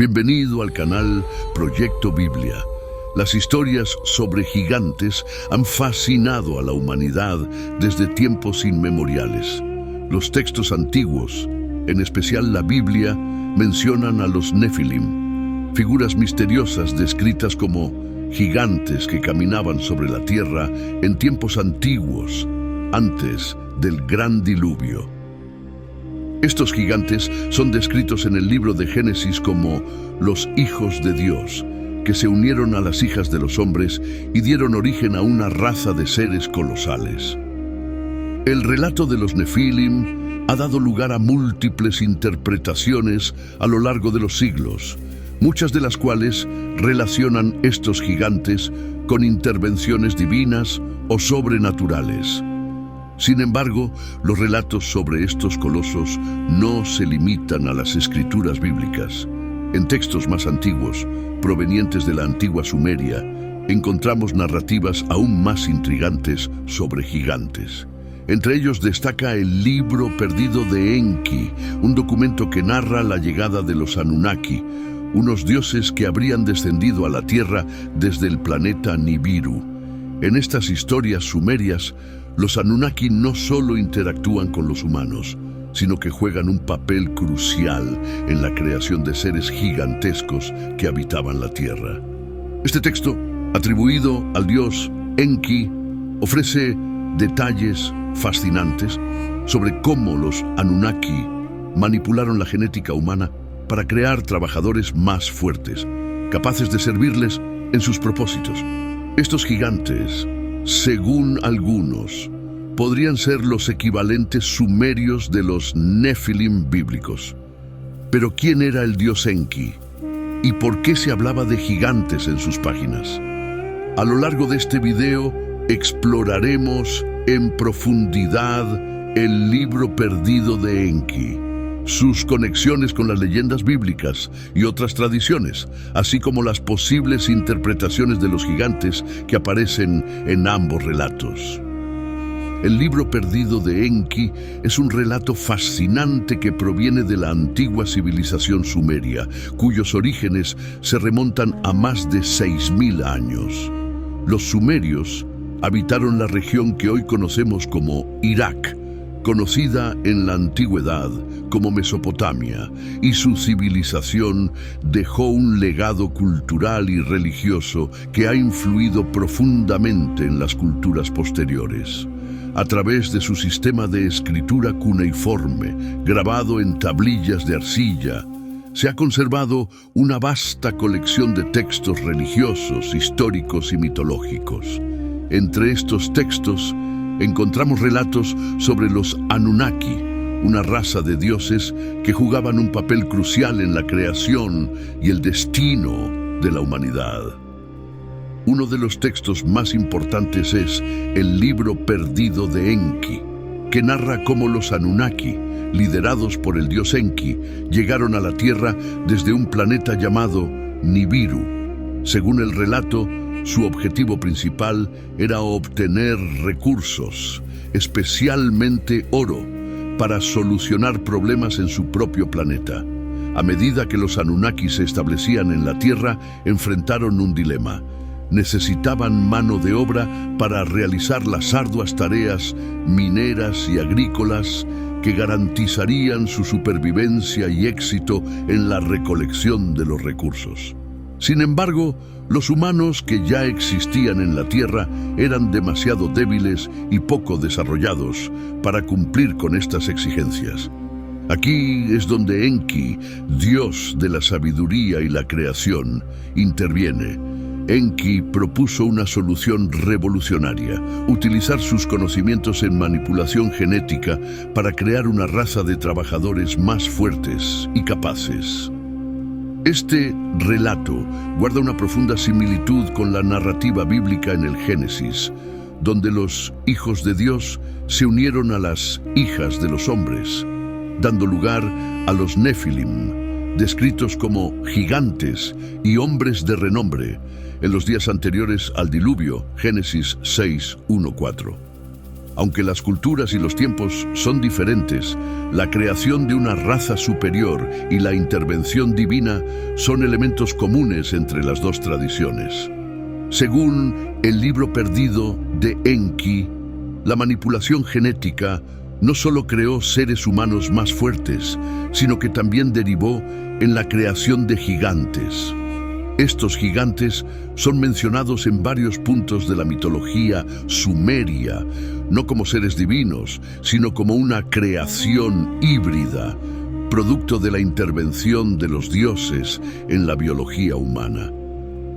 Bienvenido al canal Proyecto Biblia. Las historias sobre gigantes han fascinado a la humanidad desde tiempos inmemoriales. Los textos antiguos, en especial la Biblia, mencionan a los Nefilim, figuras misteriosas descritas como gigantes que caminaban sobre la tierra en tiempos antiguos, antes del gran diluvio. Estos gigantes son descritos en el libro de Génesis como los hijos de Dios, que se unieron a las hijas de los hombres y dieron origen a una raza de seres colosales. El relato de los Nefilim ha dado lugar a múltiples interpretaciones a lo largo de los siglos, muchas de las cuales relacionan estos gigantes con intervenciones divinas o sobrenaturales. Sin embargo, los relatos sobre estos colosos no se limitan a las escrituras bíblicas. En textos más antiguos, provenientes de la antigua Sumeria, encontramos narrativas aún más intrigantes sobre gigantes. Entre ellos destaca el libro perdido de Enki, un documento que narra la llegada de los Anunnaki, unos dioses que habrían descendido a la Tierra desde el planeta Nibiru. En estas historias sumerias, los Anunnaki no solo interactúan con los humanos, sino que juegan un papel crucial en la creación de seres gigantescos que habitaban la Tierra. Este texto, atribuido al dios Enki, ofrece detalles fascinantes sobre cómo los Anunnaki manipularon la genética humana para crear trabajadores más fuertes, capaces de servirles en sus propósitos. Estos gigantes, según algunos, podrían ser los equivalentes sumerios de los Nefilim bíblicos. Pero ¿quién era el dios Enki? ¿Y por qué se hablaba de gigantes en sus páginas? A lo largo de este video exploraremos en profundidad el libro perdido de Enki, sus conexiones con las leyendas bíblicas y otras tradiciones, así como las posibles interpretaciones de los gigantes que aparecen en ambos relatos. El libro perdido de Enki es un relato fascinante que proviene de la antigua civilización sumeria, cuyos orígenes se remontan a más de 6.000 años. Los sumerios habitaron la región que hoy conocemos como Irak, conocida en la antigüedad como Mesopotamia, y su civilización dejó un legado cultural y religioso que ha influido profundamente en las culturas posteriores. A través de su sistema de escritura cuneiforme, grabado en tablillas de arcilla, se ha conservado una vasta colección de textos religiosos, históricos y mitológicos. Entre estos textos encontramos relatos sobre los Anunnaki, una raza de dioses que jugaban un papel crucial en la creación y el destino de la humanidad. Uno de los textos más importantes es el libro perdido de Enki, que narra cómo los Anunnaki, liderados por el dios Enki, llegaron a la Tierra desde un planeta llamado Nibiru. Según el relato, su objetivo principal era obtener recursos, especialmente oro, para solucionar problemas en su propio planeta. A medida que los Anunnaki se establecían en la Tierra, enfrentaron un dilema. Necesitaban mano de obra para realizar las arduas tareas mineras y agrícolas que garantizarían su supervivencia y éxito en la recolección de los recursos. Sin embargo, los humanos que ya existían en la Tierra eran demasiado débiles y poco desarrollados para cumplir con estas exigencias. Aquí es donde Enki, dios de la sabiduría y la creación, interviene. Enki propuso una solución revolucionaria: utilizar sus conocimientos en manipulación genética para crear una raza de trabajadores más fuertes y capaces. Este relato guarda una profunda similitud con la narrativa bíblica en el Génesis, donde los hijos de Dios se unieron a las hijas de los hombres, dando lugar a los Nefilim, descritos como gigantes y hombres de renombre en los días anteriores al diluvio, Génesis 6:1-4. Aunque las culturas y los tiempos son diferentes, la creación de una raza superior y la intervención divina son elementos comunes entre las dos tradiciones. Según el libro perdido de Enki, la manipulación genética no solo creó seres humanos más fuertes, sino que también derivó en la creación de gigantes. Estos gigantes son mencionados en varios puntos de la mitología sumeria, no como seres divinos, sino como una creación híbrida, producto de la intervención de los dioses en la biología humana.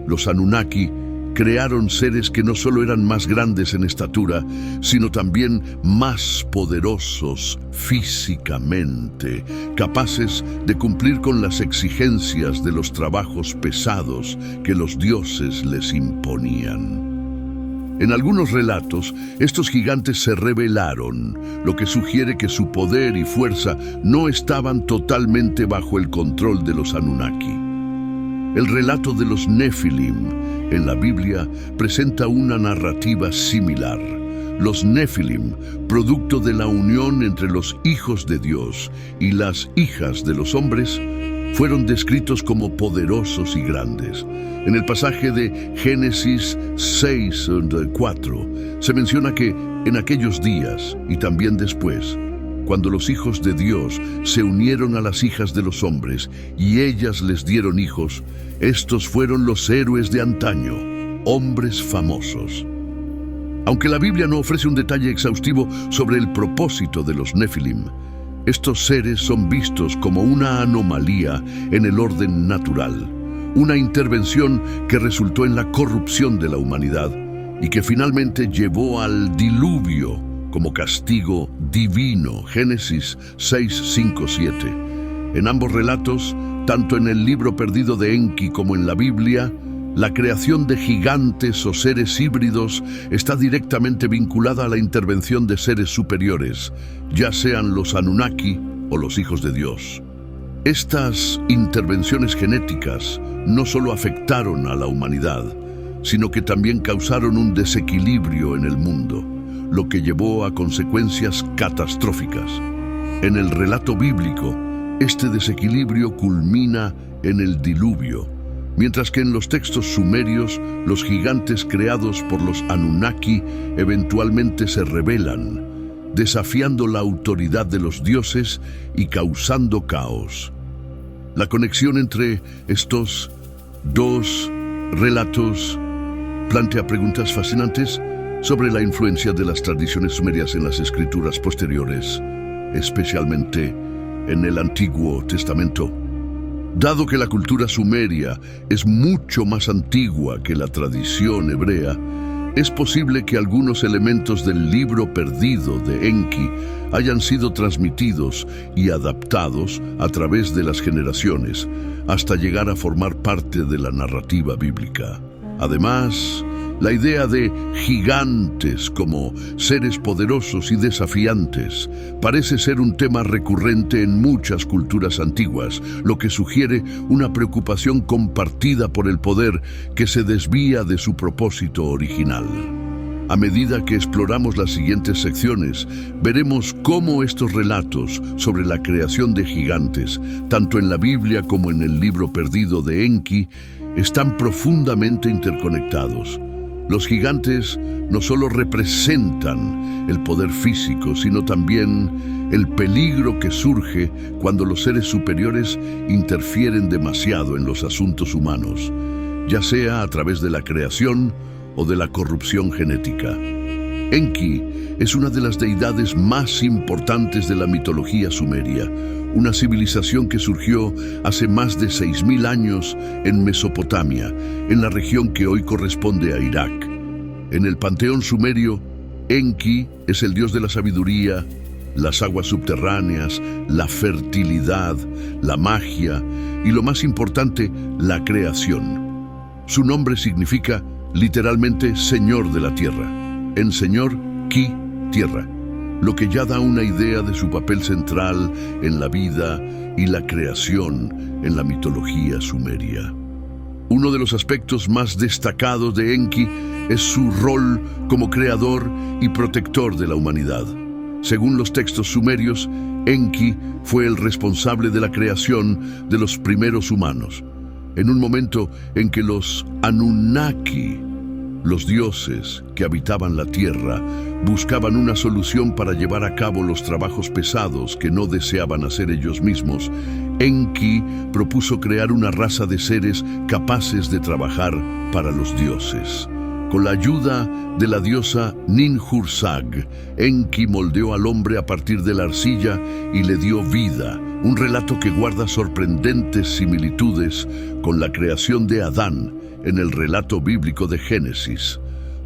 Los Anunnaki crearon seres que no solo eran más grandes en estatura, sino también más poderosos físicamente, capaces de cumplir con las exigencias de los trabajos pesados que los dioses les imponían. En algunos relatos, estos gigantes se rebelaron, lo que sugiere que su poder y fuerza no estaban totalmente bajo el control de los Anunnaki. El relato de los Nefilim en la Biblia presenta una narrativa similar. Los Nefilim, producto de la unión entre los hijos de Dios y las hijas de los hombres, fueron descritos como poderosos y grandes. En el pasaje de Génesis 6:4 se menciona que en aquellos días y también después, cuando los hijos de Dios se unieron a las hijas de los hombres y ellas les dieron hijos, estos fueron los héroes de antaño, hombres famosos. Aunque la Biblia no ofrece un detalle exhaustivo sobre el propósito de los Nefilim, estos seres son vistos como una anomalía en el orden natural, una intervención que resultó en la corrupción de la humanidad y que finalmente llevó al diluvio como castigo divino. Génesis 6:5-7. En ambos relatos, tanto en el libro perdido de Enki como en la Biblia, la creación de gigantes o seres híbridos está directamente vinculada a la intervención de seres superiores, ya sean los Anunnaki o los hijos de Dios. Estas intervenciones genéticas no solo afectaron a la humanidad, sino que también causaron un desequilibrio en el mundo, lo que llevó a consecuencias catastróficas. En el relato bíblico, este desequilibrio culmina en el diluvio, mientras que en los textos sumerios, los gigantes creados por los Anunnaki eventualmente se rebelan, desafiando la autoridad de los dioses y causando caos. La conexión entre estos dos relatos plantea preguntas fascinantes sobre la influencia de las tradiciones sumerias en las escrituras posteriores, especialmente en el Antiguo Testamento. Dado que la cultura sumeria es mucho más antigua que la tradición hebrea, es posible que algunos elementos del libro perdido de Enki hayan sido transmitidos y adaptados a través de las generaciones, hasta llegar a formar parte de la narrativa bíblica. Además, la idea de gigantes como seres poderosos y desafiantes parece ser un tema recurrente en muchas culturas antiguas, lo que sugiere una preocupación compartida por el poder que se desvía de su propósito original. A medida que exploramos las siguientes secciones, veremos cómo estos relatos sobre la creación de gigantes, tanto en la Biblia como en el libro perdido de Enki, están profundamente interconectados. Los gigantes no solo representan el poder físico, sino también el peligro que surge cuando los seres superiores interfieren demasiado en los asuntos humanos, ya sea a través de la creación o de la corrupción genética. Enki es una de las deidades más importantes de la mitología sumeria, una civilización que surgió hace más de 6.000 años en Mesopotamia, en la región que hoy corresponde a Irak. En el panteón sumerio, Enki es el dios de la sabiduría, las aguas subterráneas, la fertilidad, la magia y, lo más importante, la creación. Su nombre significa literalmente Señor de la Tierra. En Señor, Ki, Tierra, lo que ya da una idea de su papel central en la vida y la creación en la mitología sumeria. Uno de los aspectos más destacados de Enki es su rol como creador y protector de la humanidad. Según los textos sumerios, Enki fue el responsable de la creación de los primeros humanos. En un momento en que los Anunnaki, los dioses que habitaban la tierra, buscaban una solución para llevar a cabo los trabajos pesados que no deseaban hacer ellos mismos, Enki propuso crear una raza de seres capaces de trabajar para los dioses. Con la ayuda de la diosa Ninhursag, Enki moldeó al hombre a partir de la arcilla y le dio vida, un relato que guarda sorprendentes similitudes con la creación de Adán en el relato bíblico de Génesis,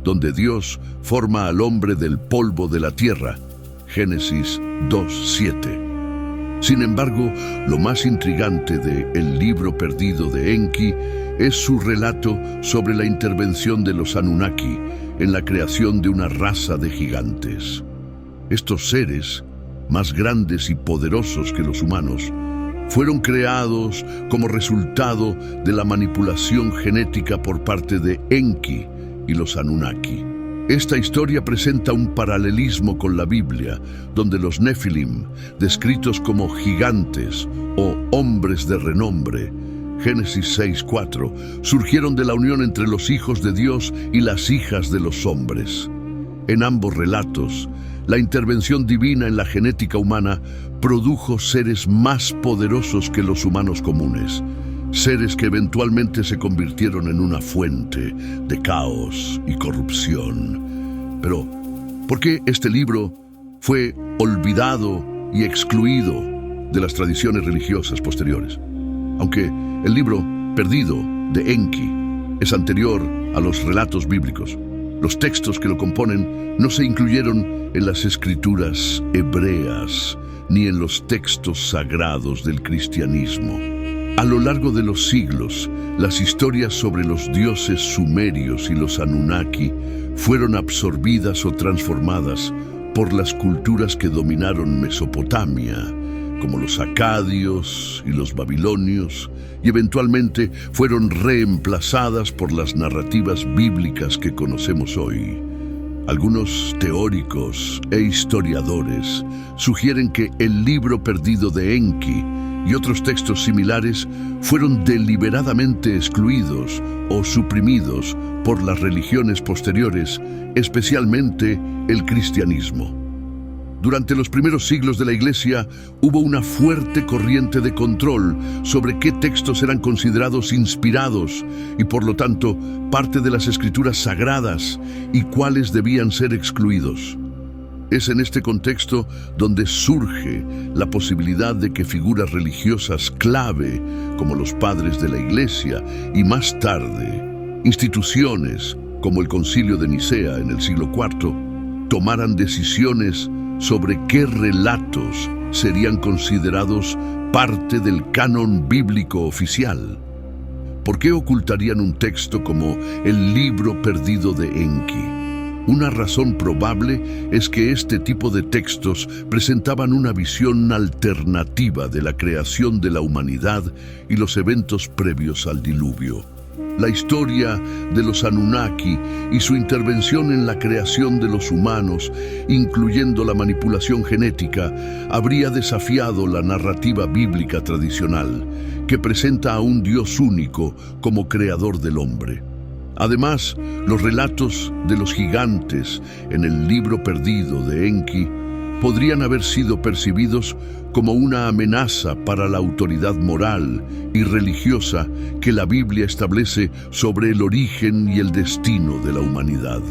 donde Dios forma al hombre del polvo de la tierra, Génesis 2:7. Sin embargo, lo más intrigante de El libro perdido de Enki es su relato sobre la intervención de los Anunnaki en la creación de una raza de gigantes. Estos seres, más grandes y poderosos que los humanos, fueron creados como resultado de la manipulación genética por parte de Enki y los Anunnaki. Esta historia presenta un paralelismo con la Biblia, donde los Nefilim, descritos como gigantes o hombres de renombre, Génesis 6:4, surgieron de la unión entre los hijos de Dios y las hijas de los hombres. En ambos relatos, la intervención divina en la genética humana produjo seres más poderosos que los humanos comunes, seres que eventualmente se convirtieron en una fuente de caos y corrupción. Pero, ¿por qué este libro fue olvidado y excluido de las tradiciones religiosas posteriores? Aunque el libro perdido de Enki es anterior a los relatos bíblicos, los textos que lo componen no se incluyeron en las escrituras hebreas ni en los textos sagrados del cristianismo. A lo largo de los siglos, las historias sobre los dioses sumerios y los Anunnaki fueron absorbidas o transformadas por las culturas que dominaron Mesopotamia, como los acadios y los babilonios, y eventualmente fueron reemplazadas por las narrativas bíblicas que conocemos hoy. Algunos teóricos e historiadores sugieren que el libro perdido de Enki y otros textos similares fueron deliberadamente excluidos o suprimidos por las religiones posteriores, especialmente el cristianismo. Durante los primeros siglos de la Iglesia hubo una fuerte corriente de control sobre qué textos eran considerados inspirados y por lo tanto parte de las escrituras sagradas y cuáles debían ser excluidos. Es en este contexto donde surge la posibilidad de que figuras religiosas clave, como los padres de la Iglesia y más tarde instituciones como el Concilio de Nicea en el siglo IV, tomaran decisiones sobre qué relatos serían considerados parte del canon bíblico oficial. ¿Por qué ocultarían un texto como el libro perdido de Enki? Una razón probable es que este tipo de textos presentaban una visión alternativa de la creación de la humanidad y los eventos previos al diluvio. La historia de los Anunnaki y su intervención en la creación de los humanos, incluyendo la manipulación genética, habría desafiado la narrativa bíblica tradicional, que presenta a un Dios único como creador del hombre. Además, los relatos de los gigantes en el libro perdido de Enki podrían haber sido percibidos como una amenaza para la autoridad moral y religiosa que la Biblia establece sobre el origen y el destino de la humanidad.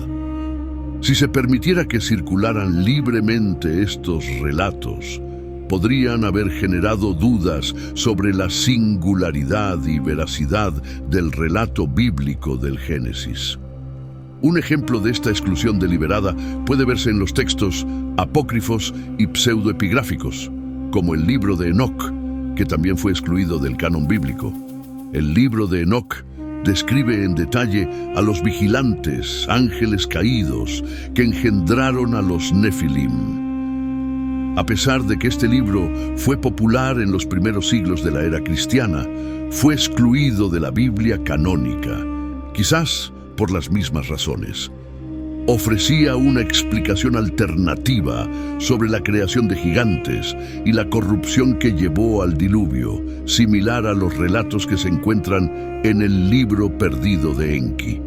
Si se permitiera que circularan libremente estos relatos, podrían haber generado dudas sobre la singularidad y veracidad del relato bíblico del Génesis. Un ejemplo de esta exclusión deliberada puede verse en los textos apócrifos y pseudoepigráficos, como el libro de Enoc, que también fue excluido del canon bíblico. El libro de Enoc describe en detalle a los vigilantes, ángeles caídos, que engendraron a los Nefilim. A pesar de que este libro fue popular en los primeros siglos de la era cristiana, fue excluido de la Biblia canónica, quizás por las mismas razones. Ofrecía una explicación alternativa sobre la creación de gigantes y la corrupción que llevó al diluvio, similar a los relatos que se encuentran en el libro perdido de Enki.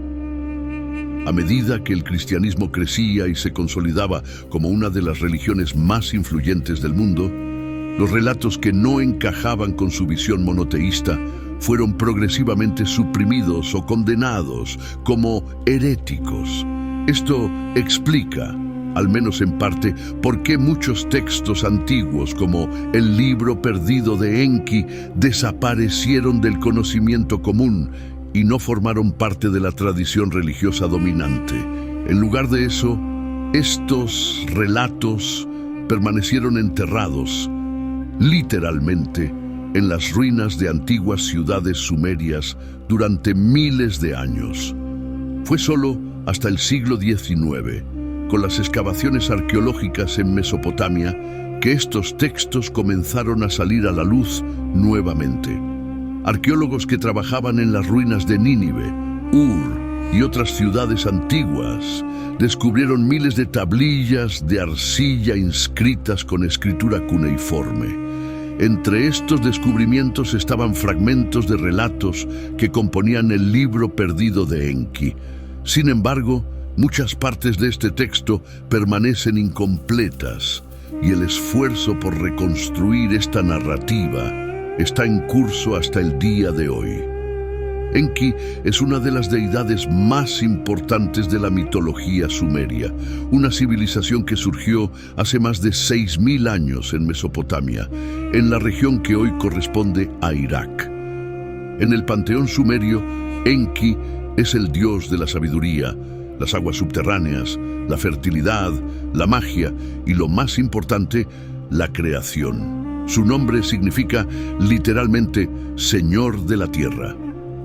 A medida que el cristianismo crecía y se consolidaba como una de las religiones más influyentes del mundo, los relatos que no encajaban con su visión monoteísta fueron progresivamente suprimidos o condenados como heréticos. Esto explica, al menos en parte, por qué muchos textos antiguos, como el libro perdido de Enki, desaparecieron del conocimiento común y no formaron parte de la tradición religiosa dominante. En lugar de eso, estos relatos permanecieron enterrados, literalmente, en las ruinas de antiguas ciudades sumerias durante miles de años. Fue solo hasta el siglo XIX, con las excavaciones arqueológicas en Mesopotamia, que estos textos comenzaron a salir a la luz nuevamente. Arqueólogos que trabajaban en las ruinas de Nínive, Ur y otras ciudades antiguas descubrieron miles de tablillas de arcilla inscritas con escritura cuneiforme. Entre estos descubrimientos estaban fragmentos de relatos que componían el libro perdido de Enki. Sin embargo, muchas partes de este texto permanecen incompletas y el esfuerzo por reconstruir esta narrativa está en curso hasta el día de hoy. Enki es una de las deidades más importantes de la mitología sumeria, una civilización que surgió hace más de 6.000 años en Mesopotamia, en la región que hoy corresponde a Irak. En el panteón sumerio, Enki es el dios de la sabiduría, las aguas subterráneas, la fertilidad, la magia y, lo más importante, la creación. Su nombre significa literalmente Señor de la Tierra,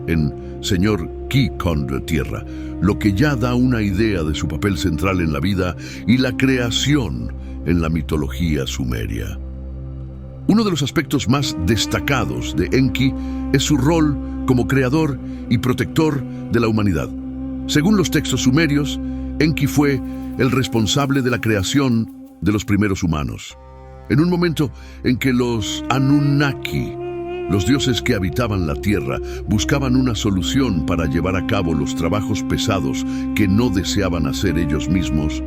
en Señor Ki Kondre Tierra, lo que ya da una idea de su papel central en la vida y la creación en la mitología sumeria. Uno de los aspectos más destacados de Enki es su rol como creador y protector de la humanidad. Según los textos sumerios, Enki fue el responsable de la creación de los primeros humanos. En un momento en que los Anunnaki, los dioses que habitaban la tierra, buscaban una solución para llevar a cabo los trabajos pesados que no deseaban hacer ellos mismos,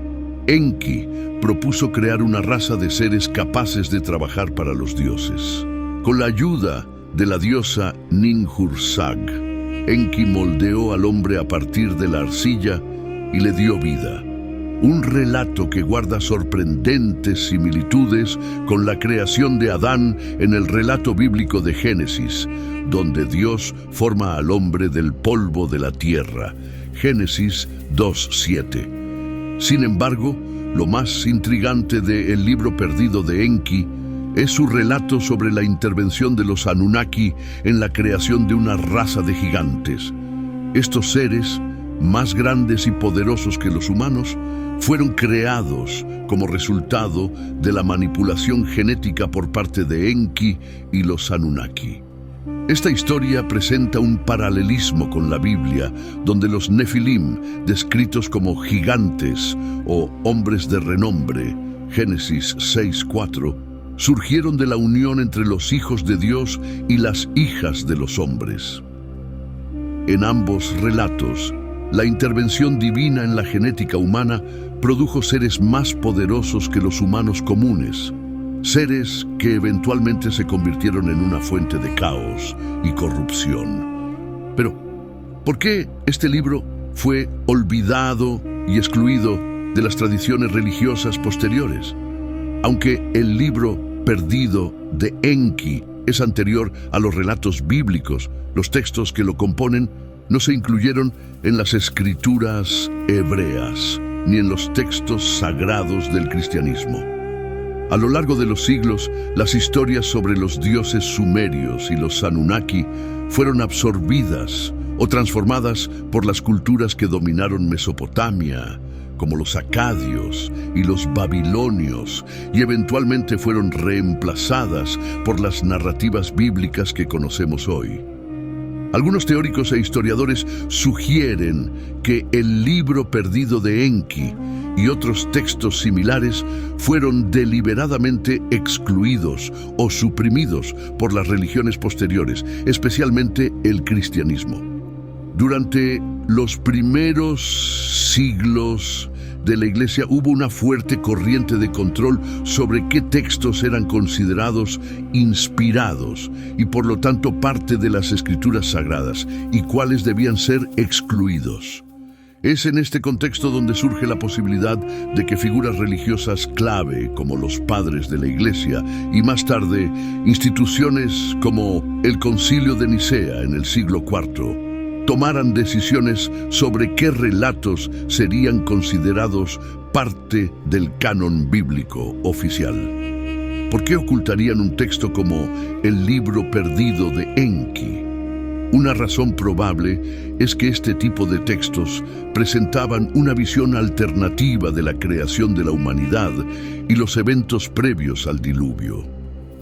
Enki propuso crear una raza de seres capaces de trabajar para los dioses. Con la ayuda de la diosa Ninhursag, Enki moldeó al hombre a partir de la arcilla y le dio vida. Un relato que guarda sorprendentes similitudes con la creación de Adán en el relato bíblico de Génesis, donde Dios forma al hombre del polvo de la tierra. Génesis 2:7. Sin embargo, lo más intrigante de El libro perdido de Enki es su relato sobre la intervención de los Anunnaki en la creación de una raza de gigantes. Estos seres, más grandes y poderosos que los humanos, fueron creados como resultado de la manipulación genética por parte de Enki y los Anunnaki. Esta historia presenta un paralelismo con la Biblia, donde los Nefilim, descritos como gigantes o hombres de renombre, Génesis 6:4, surgieron de la unión entre los hijos de Dios y las hijas de los hombres. En ambos relatos, la intervención divina en la genética humana produjo seres más poderosos que los humanos comunes, seres que eventualmente se convirtieron en una fuente de caos y corrupción. Pero, ¿por qué este libro fue olvidado y excluido de las tradiciones religiosas posteriores? Aunque el libro perdido de Enki es anterior a los relatos bíblicos, los textos que lo componen no se incluyeron en las escrituras hebreas ni en los textos sagrados del cristianismo. A lo largo de los siglos, las historias sobre los dioses sumerios y los Anunnaki fueron absorbidas o transformadas por las culturas que dominaron Mesopotamia, como los acadios y los babilonios, y eventualmente fueron reemplazadas por las narrativas bíblicas que conocemos hoy. Algunos teóricos e historiadores sugieren que el libro perdido de Enki y otros textos similares fueron deliberadamente excluidos o suprimidos por las religiones posteriores, especialmente el cristianismo. Durante los primeros siglos de la Iglesia hubo una fuerte corriente de control sobre qué textos eran considerados inspirados y por lo tanto parte de las escrituras sagradas y cuáles debían ser excluidos. Es en este contexto donde surge la posibilidad de que figuras religiosas clave como los padres de la Iglesia y más tarde instituciones como el Concilio de Nicea en el siglo IV tomaran decisiones sobre qué relatos serían considerados parte del canon bíblico oficial. ¿Por qué ocultarían un texto como el libro perdido de Enki? Una razón probable es que este tipo de textos presentaban una visión alternativa de la creación de la humanidad y los eventos previos al diluvio.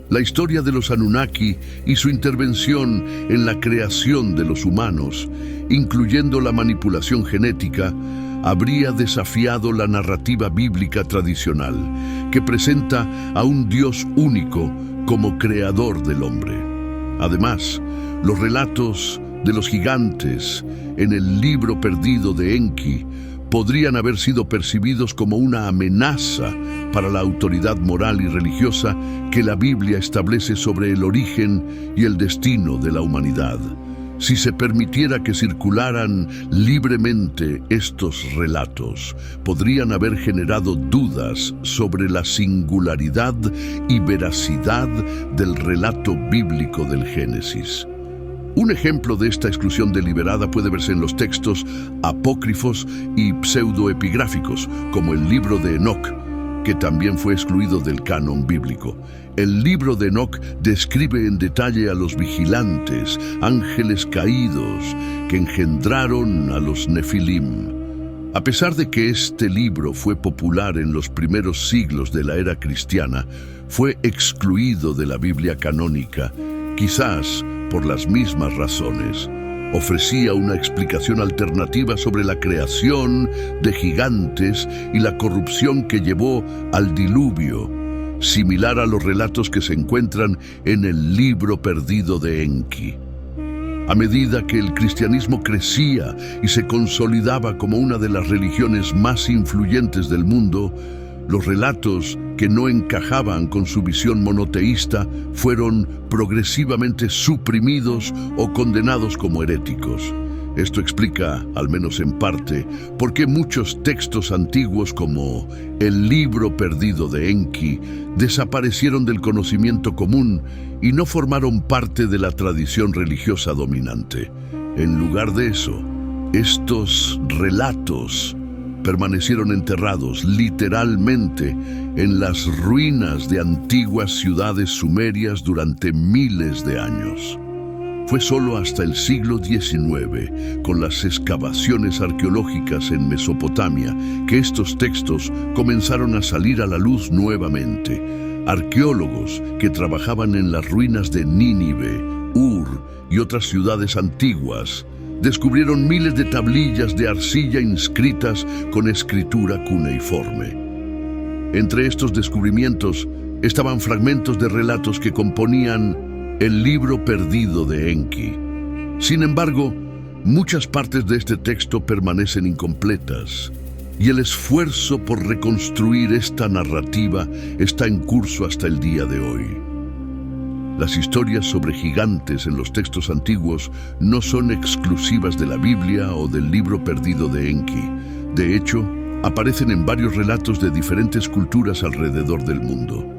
La historia de los Anunnaki y su intervención en la creación de los humanos, incluyendo la manipulación genética, habría desafiado la narrativa bíblica tradicional, que presenta a un Dios único como creador del hombre. Además, los relatos de los gigantes en el libro perdido de Enki podrían haber sido percibidos como una amenaza para la autoridad moral y religiosa que la Biblia establece sobre el origen y el destino de la humanidad. Si se permitiera que circularan libremente estos relatos, podrían haber generado dudas sobre la singularidad y veracidad del relato bíblico del Génesis. Un ejemplo de esta exclusión deliberada puede verse en los textos apócrifos y pseudoepigráficos, como el libro de Enoc, que también fue excluido del canon bíblico. El libro de Enoc describe en detalle a los vigilantes, ángeles caídos, que engendraron a los Nefilim. A pesar de que este libro fue popular en los primeros siglos de la era cristiana, fue excluido de la Biblia canónica, quizás por las mismas razones. Ofrecía una explicación alternativa sobre la creación de gigantes y la corrupción que llevó al diluvio, similar a los relatos que se encuentran en el libro perdido de Enki. A medida que el cristianismo crecía y se consolidaba como una de las religiones más influyentes del mundo, los relatos que no encajaban con su visión monoteísta fueron progresivamente suprimidos o condenados como heréticos. Esto explica, al menos en parte, por qué muchos textos antiguos como el libro perdido de Enki desaparecieron del conocimiento común y no formaron parte de la tradición religiosa dominante. En lugar de eso, estos relatos permanecieron enterrados literalmente en las ruinas de antiguas ciudades sumerias durante miles de años. Fue solo hasta el siglo XIX, con las excavaciones arqueológicas en Mesopotamia, que estos textos comenzaron a salir a la luz nuevamente. Arqueólogos que trabajaban en las ruinas de Nínive, Ur y otras ciudades antiguas descubrieron miles de tablillas de arcilla inscritas con escritura cuneiforme. Entre estos descubrimientos estaban fragmentos de relatos que componían el libro perdido de Enki. Sin embargo, muchas partes de este texto permanecen incompletas, y el esfuerzo por reconstruir esta narrativa está en curso hasta el día de hoy. Las historias sobre gigantes en los textos antiguos no son exclusivas de la Biblia o del libro perdido de Enki. De hecho, aparecen en varios relatos de diferentes culturas alrededor del mundo.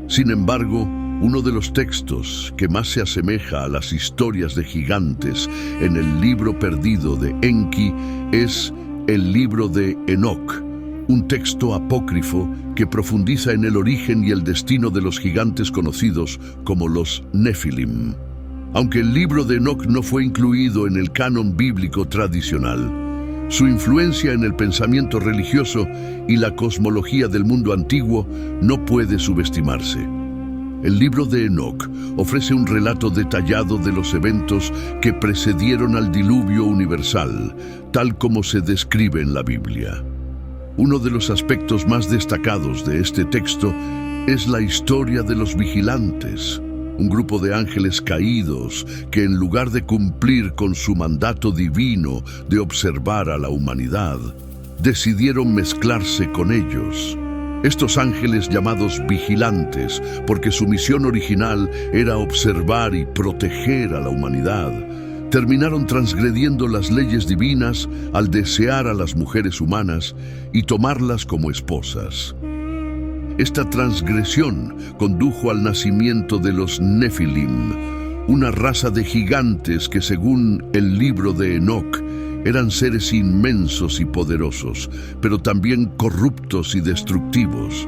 Sin embargo, uno de los textos que más se asemeja a las historias de gigantes en el libro perdido de Enki es el libro de Enoc, un texto apócrifo que profundiza en el origen y el destino de los gigantes conocidos como los Nefilim. Aunque el libro de Enoc no fue incluido en el canon bíblico tradicional, su influencia en el pensamiento religioso y la cosmología del mundo antiguo no puede subestimarse. El libro de Enoc ofrece un relato detallado de los eventos que precedieron al diluvio universal, tal como se describe en la Biblia. Uno de los aspectos más destacados de este texto es la historia de los vigilantes, un grupo de ángeles caídos que, en lugar de cumplir con su mandato divino de observar a la humanidad, decidieron mezclarse con ellos. Estos ángeles, llamados vigilantes, porque su misión original era observar y proteger a la humanidad, terminaron transgrediendo las leyes divinas al desear a las mujeres humanas y tomarlas como esposas. Esta transgresión condujo al nacimiento de los Nefilim, una raza de gigantes que, según el libro de Enoc, eran seres inmensos y poderosos, pero también corruptos y destructivos.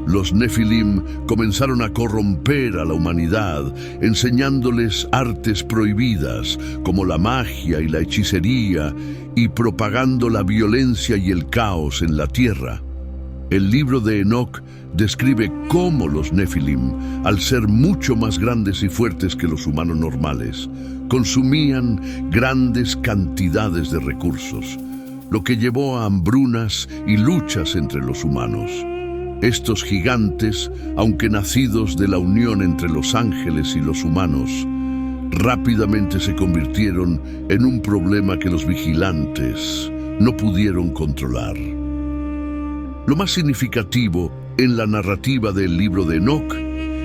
Los Nefilim comenzaron a corromper a la humanidad, enseñándoles artes prohibidas, como la magia y la hechicería, y propagando la violencia y el caos en la tierra. El libro de Enoc describe cómo los Nefilim, al ser mucho más grandes y fuertes que los humanos normales, consumían grandes cantidades de recursos, lo que llevó a hambrunas y luchas entre los humanos. Estos gigantes, aunque nacidos de la unión entre los ángeles y los humanos, rápidamente se convirtieron en un problema que los vigilantes no pudieron controlar. Lo más significativo en la narrativa del libro de Enoc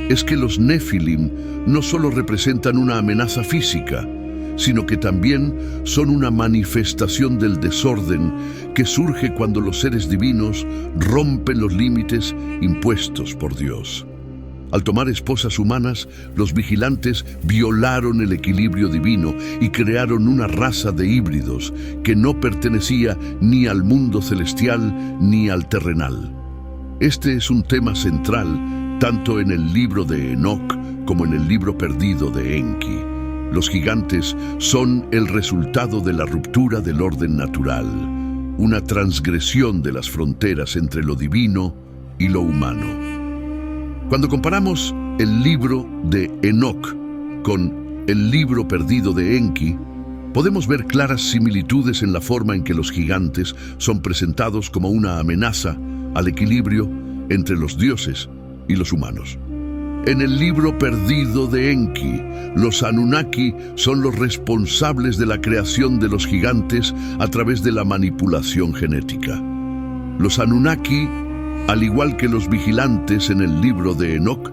es que los Nefilim no solo representan una amenaza física, sino que también son una manifestación del desorden que surge cuando los seres divinos rompen los límites impuestos por Dios. Al tomar esposas humanas, los vigilantes violaron el equilibrio divino y crearon una raza de híbridos que no pertenecía ni al mundo celestial ni al terrenal. Este es un tema central tanto en el libro de Enoc como en el libro perdido de Enki. Los gigantes son el resultado de la ruptura del orden natural, una transgresión de las fronteras entre lo divino y lo humano. Cuando comparamos el libro de Enoc con el libro perdido de Enki, podemos ver claras similitudes en la forma en que los gigantes son presentados como una amenaza al equilibrio entre los dioses y los humanos. En el libro perdido de Enki, los Anunnaki son los responsables de la creación de los gigantes a través de la manipulación genética. Los Anunnaki, al igual que los vigilantes en el libro de Enoc,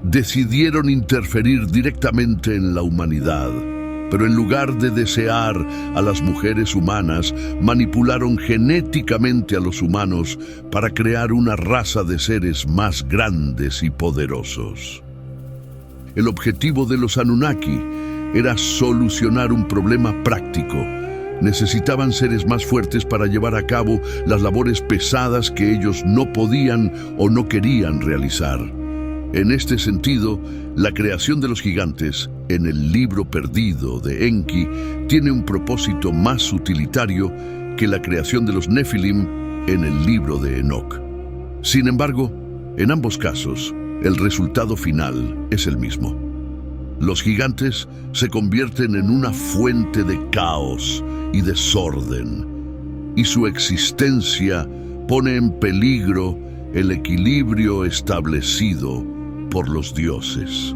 decidieron interferir directamente en la humanidad, pero en lugar de desear a las mujeres humanas, manipularon genéticamente a los humanos para crear una raza de seres más grandes y poderosos. El objetivo de los Anunnaki era solucionar un problema práctico. Necesitaban seres más fuertes para llevar a cabo las labores pesadas que ellos no podían o no querían realizar. En este sentido, la creación de los gigantes en el libro perdido de Enki tiene un propósito más utilitario que la creación de los Nefilim en el libro de Enoc. Sin embargo, en ambos casos, el resultado final es el mismo. Los gigantes se convierten en una fuente de caos y desorden, y su existencia pone en peligro el equilibrio establecido por los dioses.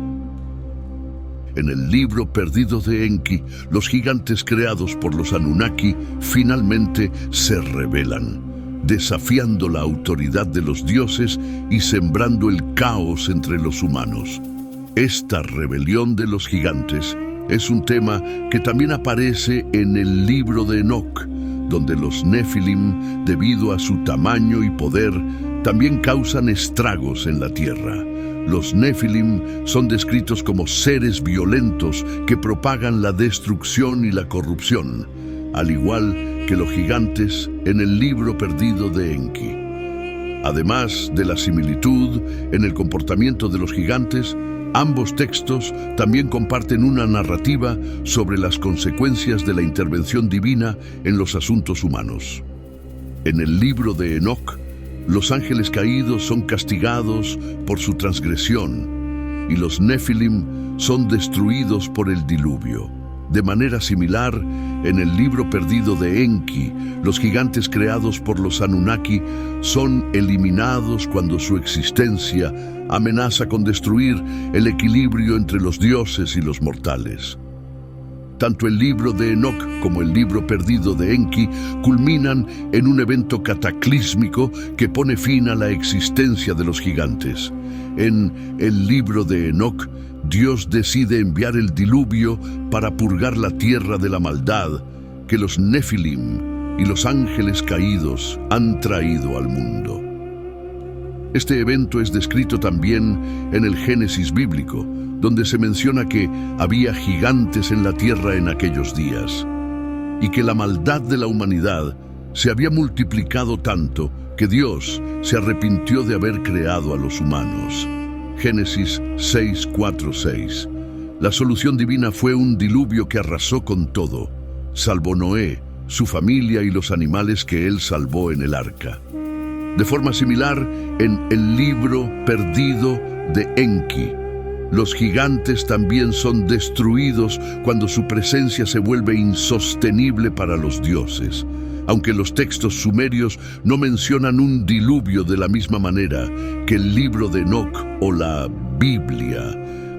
En el libro perdido de Enki, los gigantes creados por los Anunnaki finalmente se rebelan, desafiando la autoridad de los dioses y sembrando el caos entre los humanos. Esta rebelión de los gigantes es un tema que también aparece en el libro de Enoc, donde los Nefilim, debido a su tamaño y poder, también causan estragos en la tierra. Los Nefilim son descritos como seres violentos que propagan la destrucción y la corrupción, al igual que los gigantes en el libro perdido de Enki. Además de la similitud en el comportamiento de los gigantes, ambos textos también comparten una narrativa sobre las consecuencias de la intervención divina en los asuntos humanos. En el libro de Enoc, los ángeles caídos son castigados por su transgresión y los Nefilim son destruidos por el diluvio. De manera similar, en el libro perdido de Enki, los gigantes creados por los Anunnaki son eliminados cuando su existencia amenaza con destruir el equilibrio entre los dioses y los mortales. Tanto el libro de Enoc como el libro perdido de Enki culminan en un evento cataclísmico que pone fin a la existencia de los gigantes. En el libro de Enoc, Dios decide enviar el diluvio para purgar la tierra de la maldad que los Nefilim y los ángeles caídos han traído al mundo. Este evento es descrito también en el Génesis bíblico, donde se menciona que había gigantes en la tierra en aquellos días, y que la maldad de la humanidad se había multiplicado tanto que Dios se arrepintió de haber creado a los humanos. Génesis 6:4-6. La solución divina fue un diluvio que arrasó con todo, salvo Noé, su familia y los animales que él salvó en el arca. De forma similar, en el libro perdido de Enki, los gigantes también son destruidos cuando su presencia se vuelve insostenible para los dioses. Aunque los textos sumerios no mencionan un diluvio de la misma manera que el libro de Enoc o la Biblia,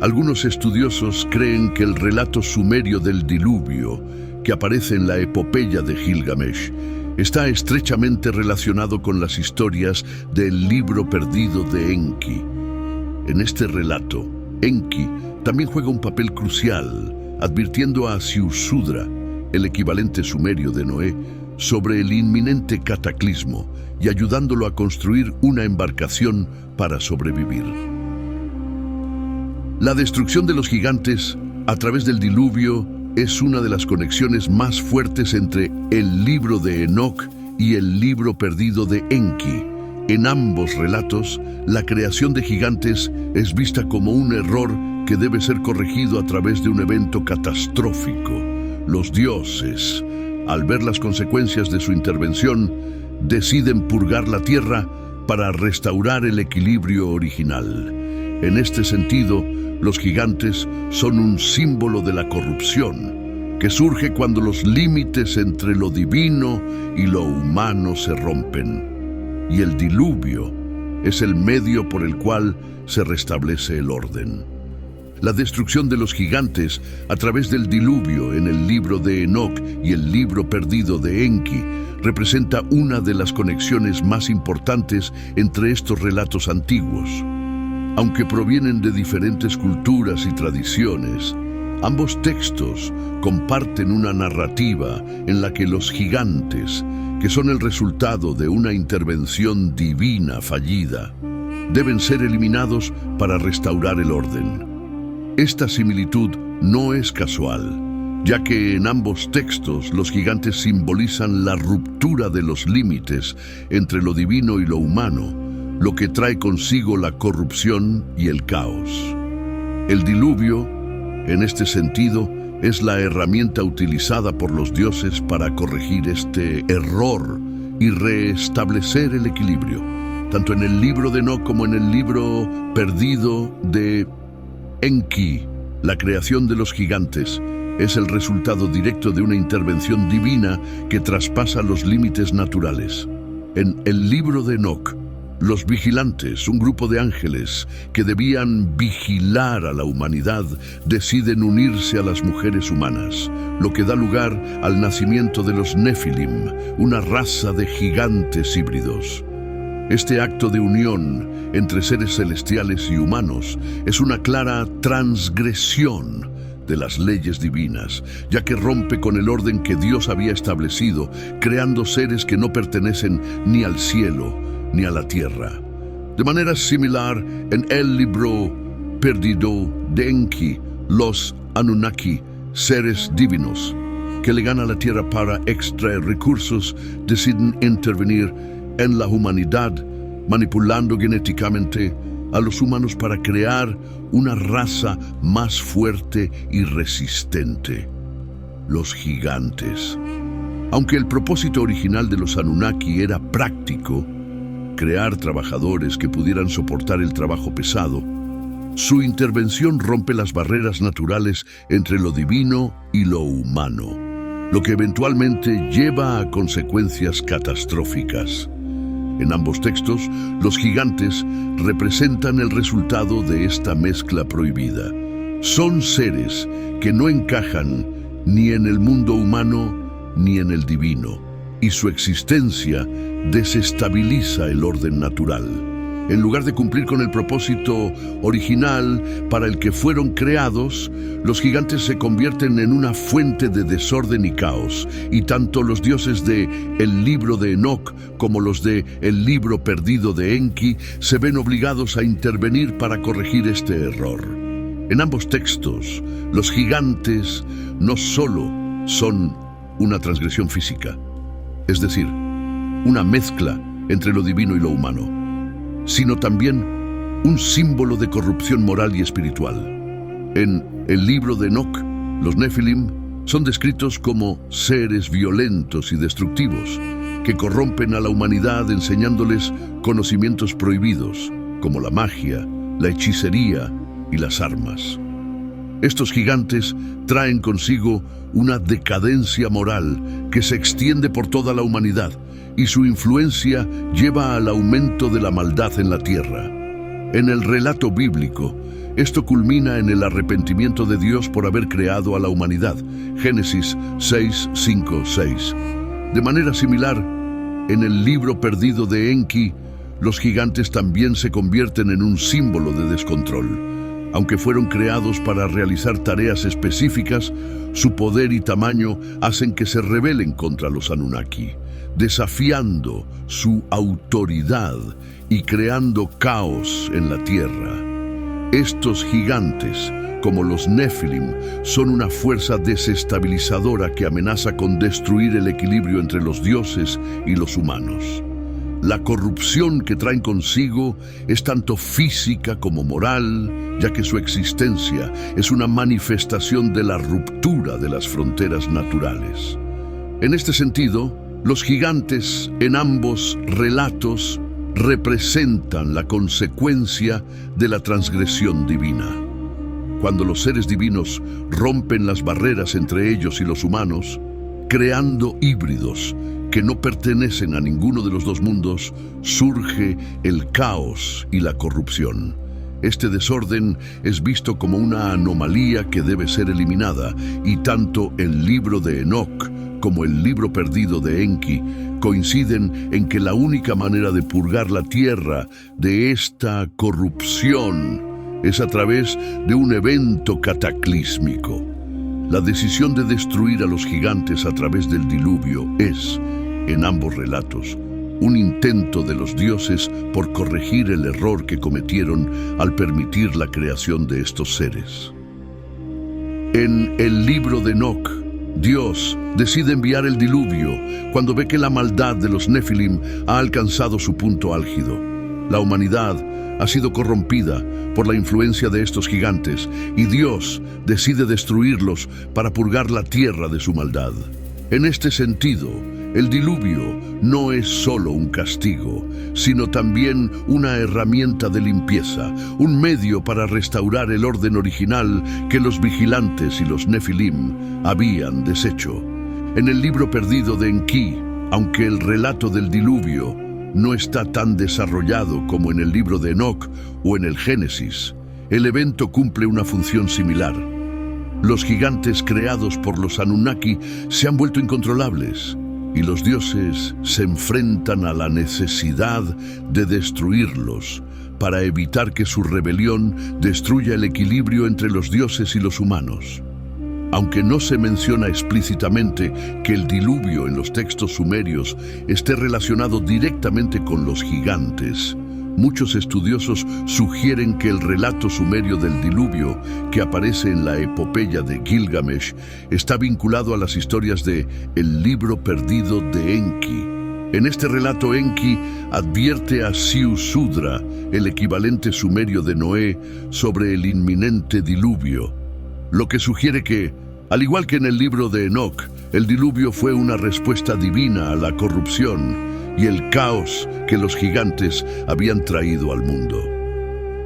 algunos estudiosos creen que el relato sumerio del diluvio, que aparece en la epopeya de Gilgamesh, está estrechamente relacionado con las historias del libro perdido de Enki. En este relato, Enki también juega un papel crucial, advirtiendo a Ziusudra, el equivalente sumerio de Noé, sobre el inminente cataclismo y ayudándolo a construir una embarcación para sobrevivir. La destrucción de los gigantes a través del diluvio es una de las conexiones más fuertes entre el libro de Enoc y el libro perdido de Enki. En ambos relatos, la creación de gigantes es vista como un error que debe ser corregido a través de un evento catastrófico. Los dioses, al ver las consecuencias de su intervención, deciden purgar la tierra para restaurar el equilibrio original. En este sentido, los gigantes son un símbolo de la corrupción, que surge cuando los límites entre lo divino y lo humano se rompen. Y el diluvio es el medio por el cual se restablece el orden. La destrucción de los gigantes a través del diluvio en el libro de Enoc y el libro perdido de Enki representa una de las conexiones más importantes entre estos relatos antiguos. Aunque provienen de diferentes culturas y tradiciones, ambos textos comparten una narrativa en la que los gigantes, que son el resultado de una intervención divina fallida, deben ser eliminados para restaurar el orden. Esta similitud no es casual, ya que en ambos textos los gigantes simbolizan la ruptura de los límites entre lo divino y lo humano, lo que trae consigo la corrupción y el caos. El diluvio, en este sentido, es la herramienta utilizada por los dioses para corregir este error y restablecer el equilibrio, tanto en el libro de Enoc como en el libro perdido de Enki. La creación de los gigantes es el resultado directo de una intervención divina que traspasa los límites naturales. En el libro de Enoc, los vigilantes, un grupo de ángeles que debían vigilar a la humanidad, deciden unirse a las mujeres humanas, lo que da lugar al nacimiento de los Nefilim, una raza de gigantes híbridos. Este acto de unión entre seres celestiales y humanos es una clara transgresión de las leyes divinas, ya que rompe con el orden que Dios había establecido, creando seres que no pertenecen ni al cielo ni a la tierra. De manera similar, en el libro perdido de Enki, los Anunnaki, seres divinos que llegan a la tierra para extraer recursos, deciden intervenir en la humanidad, manipulando genéticamente a los humanos para crear una raza más fuerte y resistente: los gigantes. Aunque el propósito original de los Anunnaki era práctico, crear trabajadores que pudieran soportar el trabajo pesado, Su intervención rompe las barreras naturales entre lo divino y lo humano, lo que eventualmente lleva a consecuencias catastróficas. En ambos textos, los gigantes representan el resultado de esta mezcla prohibida. Son seres que no encajan ni en el mundo humano ni en el divino, y su existencia desestabiliza el orden natural. En lugar de cumplir con el propósito original para el que fueron creados, los gigantes se convierten en una fuente de desorden y caos, y tanto los dioses de el libro de Enoc como los de el libro perdido de Enki se ven obligados a intervenir para corregir este error. En ambos textos, los gigantes no solo son una transgresión física, es decir, una mezcla entre lo divino y lo humano, sino también un símbolo de corrupción moral y espiritual. En el libro de Enoc, los Nefilim son descritos como seres violentos y destructivos que corrompen a la humanidad enseñándoles conocimientos prohibidos, como la magia, la hechicería y las armas. Estos gigantes traen consigo una decadencia moral que se extiende por toda la humanidad, y su influencia lleva al aumento de la maldad en la tierra. En el relato bíblico, esto culmina en el arrepentimiento de Dios por haber creado a la humanidad. Génesis 6, 5, 6. De manera similar, en el libro perdido de Enki, los gigantes también se convierten en un símbolo de descontrol. Aunque fueron creados para realizar tareas específicas, su poder y tamaño hacen que se rebelen contra los Anunnaki, desafiando su autoridad y creando caos en la tierra. Estos gigantes, como los Nefilim, son una fuerza desestabilizadora que amenaza con destruir el equilibrio entre los dioses y los humanos. La corrupción que traen consigo es tanto física como moral, ya que su existencia es una manifestación de la ruptura de las fronteras naturales. En este sentido, los gigantes en ambos relatos representan la consecuencia de la transgresión divina. Cuando los seres divinos rompen las barreras entre ellos y los humanos, creando híbridos que no pertenecen a ninguno de los dos mundos, surge el caos y la corrupción. Este desorden es visto como una anomalía que debe ser eliminada, y tanto el libro de Enoc como el libro perdido de Enki coinciden en que la única manera de purgar la tierra de esta corrupción es a través de un evento cataclísmico. La decisión de destruir a los gigantes a través del diluvio es, en ambos relatos, un intento de los dioses por corregir el error que cometieron al permitir la creación de estos seres. En el libro de Enoc, Dios decide enviar el diluvio cuando ve que la maldad de los Nefilim ha alcanzado su punto álgido. La humanidad ha sido corrompida por la influencia de estos gigantes, y Dios decide destruirlos para purgar la tierra de su maldad. En este sentido, el diluvio no es solo un castigo, sino también una herramienta de limpieza, un medio para restaurar el orden original que los vigilantes y los Nefilim habían deshecho. En el libro perdido de Enki, aunque el relato del diluvio no está tan desarrollado como en el libro de Enoc o en el Génesis, el evento cumple una función similar. Los gigantes creados por los Anunnaki se han vuelto incontrolables, y los dioses se enfrentan a la necesidad de destruirlos para evitar que su rebelión destruya el equilibrio entre los dioses y los humanos. Aunque no se menciona explícitamente que el diluvio en los textos sumerios esté relacionado directamente con los gigantes, muchos estudiosos sugieren que el relato sumerio del diluvio, que aparece en la epopeya de Gilgamesh, está vinculado a las historias de El libro perdido de Enki. En este relato, Enki advierte a Ziusudra, el equivalente sumerio de Noé, sobre el inminente diluvio, lo que sugiere que, al igual que en el libro de Enoc, el diluvio fue una respuesta divina a la corrupción y el caos que los gigantes habían traído al mundo.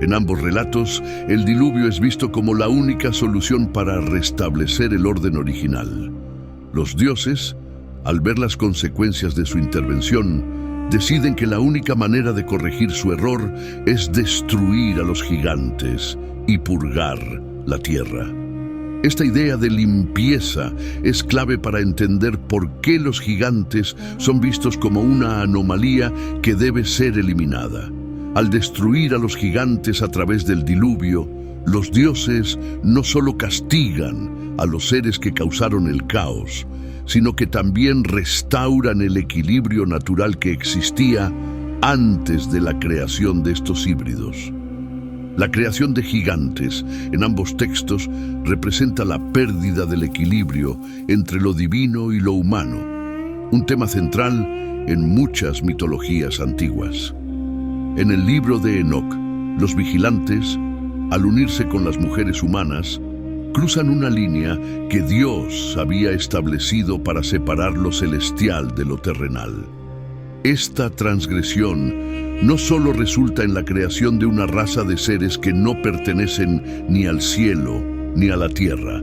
En ambos relatos, el diluvio es visto como la única solución para restablecer el orden original. Los dioses, al ver las consecuencias de su intervención, deciden que la única manera de corregir su error es destruir a los gigantes y purgar la tierra. Esta idea de limpieza es clave para entender por qué los gigantes son vistos como una anomalía que debe ser eliminada. Al destruir a los gigantes a través del diluvio, los dioses no solo castigan a los seres que causaron el caos, sino que también restauran el equilibrio natural que existía antes de la creación de estos híbridos. La creación de gigantes en ambos textos representa la pérdida del equilibrio entre lo divino y lo humano, un tema central en muchas mitologías antiguas. En el libro de Enoc, los vigilantes, al unirse con las mujeres humanas, cruzan una línea que Dios había establecido para separar lo celestial de lo terrenal. Esta transgresión no solo resulta en la creación de una raza de seres que no pertenecen ni al cielo ni a la tierra,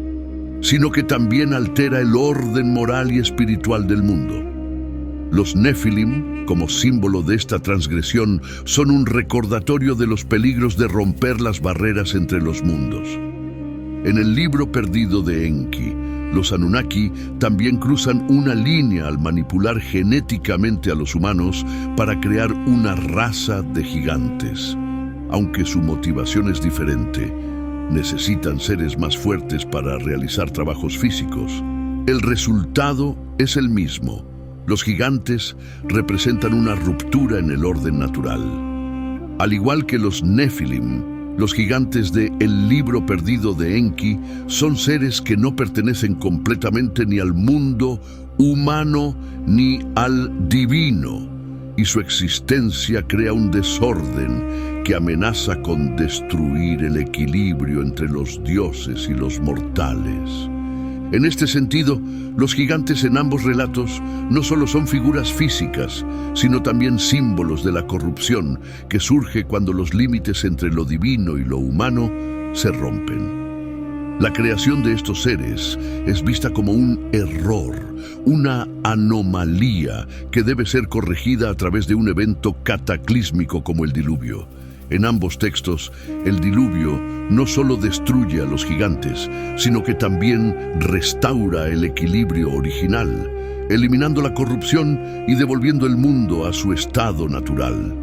sino que también altera el orden moral y espiritual del mundo. Los Nefilim, como símbolo de esta transgresión, son un recordatorio de los peligros de romper las barreras entre los mundos. En el libro perdido de Enki, los Anunnaki también cruzan una línea al manipular genéticamente a los humanos para crear una raza de gigantes. Aunque su motivación es diferente, necesitan seres más fuertes para realizar trabajos físicos. El resultado es el mismo. Los gigantes representan una ruptura en el orden natural. Al igual que los Nefilim, los gigantes de El libro perdido de Enki son seres que no pertenecen completamente ni al mundo humano ni al divino, y su existencia crea un desorden que amenaza con destruir el equilibrio entre los dioses y los mortales. En este sentido, los gigantes en ambos relatos no solo son figuras físicas, sino también símbolos de la corrupción que surge cuando los límites entre lo divino y lo humano se rompen. La creación de estos seres es vista como un error, una anomalía que debe ser corregida a través de un evento cataclísmico como el diluvio. En ambos textos, el diluvio no solo destruye a los gigantes, sino que también restaura el equilibrio original, eliminando la corrupción y devolviendo el mundo a su estado natural.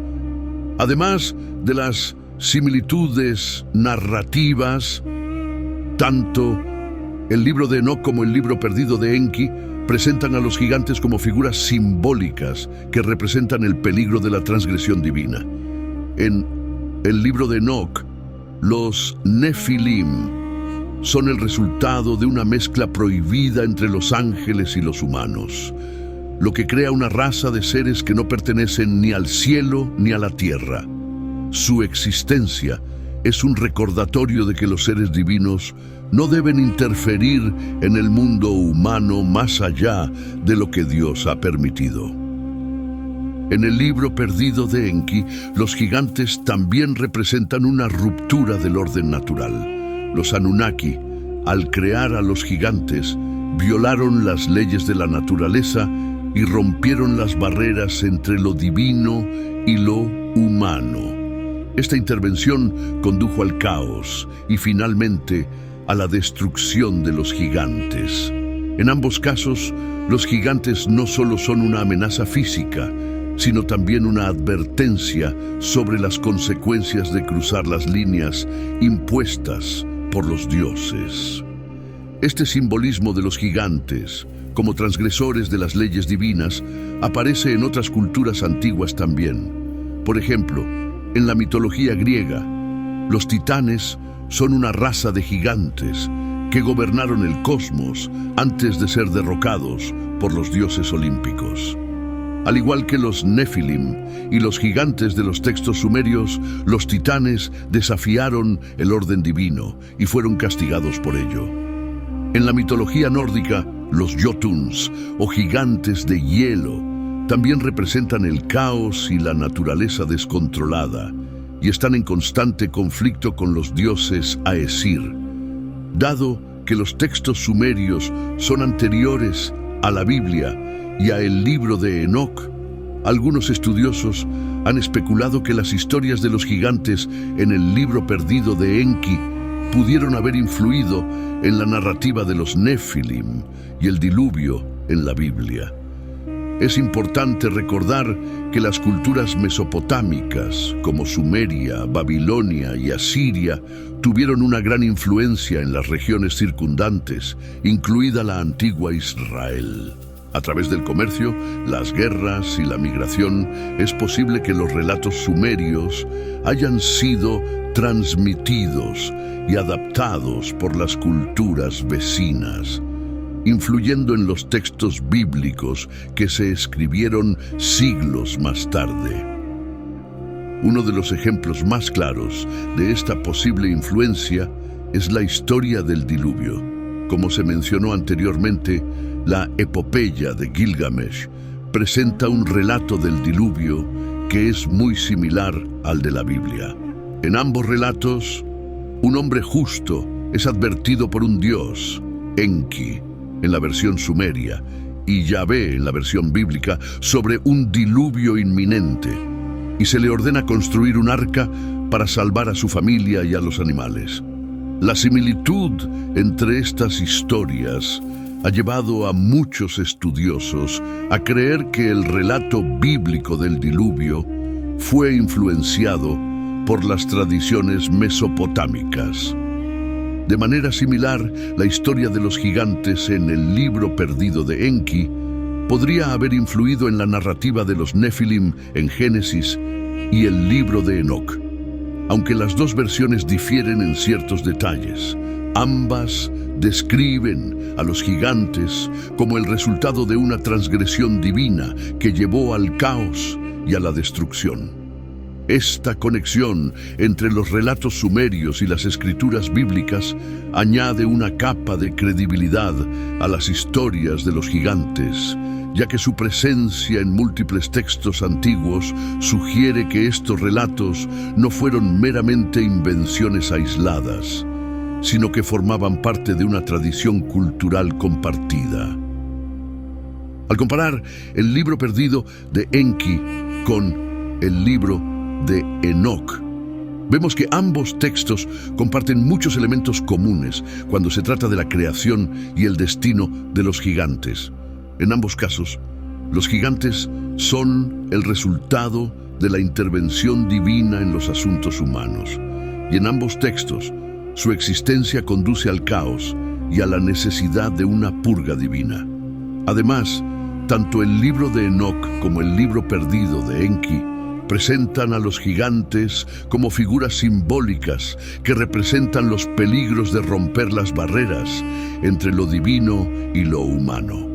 Además de las similitudes narrativas, tanto el libro de Enoc como el libro perdido de Enki presentan a los gigantes como figuras simbólicas que representan el peligro de la transgresión divina. En el libro de Enoc, los Nefilim son el resultado de una mezcla prohibida entre los ángeles y los humanos, lo que crea una raza de seres que no pertenecen ni al cielo ni a la tierra. Su existencia es un recordatorio de que los seres divinos no deben interferir en el mundo humano más allá de lo que Dios ha permitido. En el libro perdido de Enki, los gigantes también representan una ruptura del orden natural. Los Anunnaki, al crear a los gigantes, violaron las leyes de la naturaleza y rompieron las barreras entre lo divino y lo humano. Esta intervención condujo al caos y finalmente a la destrucción de los gigantes. En ambos casos, los gigantes no solo son una amenaza física, sino también una advertencia sobre las consecuencias de cruzar las líneas impuestas por los dioses. Este simbolismo de los gigantes, como transgresores de las leyes divinas, aparece en otras culturas antiguas también. Por ejemplo, en la mitología griega, los titanes son una raza de gigantes que gobernaron el cosmos antes de ser derrocados por los dioses olímpicos. Al igual que los Nefilim y los gigantes de los textos sumerios, los titanes desafiaron el orden divino y fueron castigados por ello. En la mitología nórdica, los Jotuns, o gigantes de hielo, también representan el caos y la naturaleza descontrolada, y están en constante conflicto con los dioses Aesir. Dado que los textos sumerios son anteriores a la Biblia y a el libro de Enoc, algunos estudiosos han especulado que las historias de los gigantes en el libro perdido de Enki pudieron haber influido en la narrativa de los Nefilim y el diluvio en la Biblia. Es importante recordar que las culturas mesopotámicas, como Sumeria, Babilonia y Asiria, tuvieron una gran influencia en las regiones circundantes, incluida la antigua Israel. A través del comercio, las guerras y la migración, es posible que los relatos sumerios hayan sido transmitidos y adaptados por las culturas vecinas, influyendo en los textos bíblicos que se escribieron siglos más tarde. Uno de los ejemplos más claros de esta posible influencia es la historia del diluvio. Como se mencionó anteriormente, la epopeya de Gilgamesh presenta un relato del diluvio que es muy similar al de la Biblia. En ambos relatos, un hombre justo es advertido por un dios, Enki, en la versión sumeria, y Yahvé en la versión bíblica, sobre un diluvio inminente, y se le ordena construir un arca para salvar a su familia y a los animales. La similitud entre estas historias ha llevado a muchos estudiosos a creer que el relato bíblico del diluvio fue influenciado por las tradiciones mesopotámicas. De manera similar, la historia de los gigantes en el libro perdido de Enki podría haber influido en la narrativa de los Nefilim en Génesis y el libro de Enoc. Aunque las dos versiones difieren en ciertos detalles, ambas describen a los gigantes como el resultado de una transgresión divina que llevó al caos y a la destrucción. Esta conexión entre los relatos sumerios y las escrituras bíblicas añade una capa de credibilidad a las historias de los gigantes, ya que su presencia en múltiples textos antiguos sugiere que estos relatos no fueron meramente invenciones aisladas, sino que formaban parte de una tradición cultural compartida. Al comparar el libro perdido de Enki con el libro de Enoc, vemos que ambos textos comparten muchos elementos comunes cuando se trata de la creación y el destino de los gigantes. En ambos casos, los gigantes son el resultado de la intervención divina en los asuntos humanos, y en ambos textos, su existencia conduce al caos y a la necesidad de una purga divina. Además, tanto el libro de Enoc como el libro perdido de Enki presentan a los gigantes como figuras simbólicas que representan los peligros de romper las barreras entre lo divino y lo humano.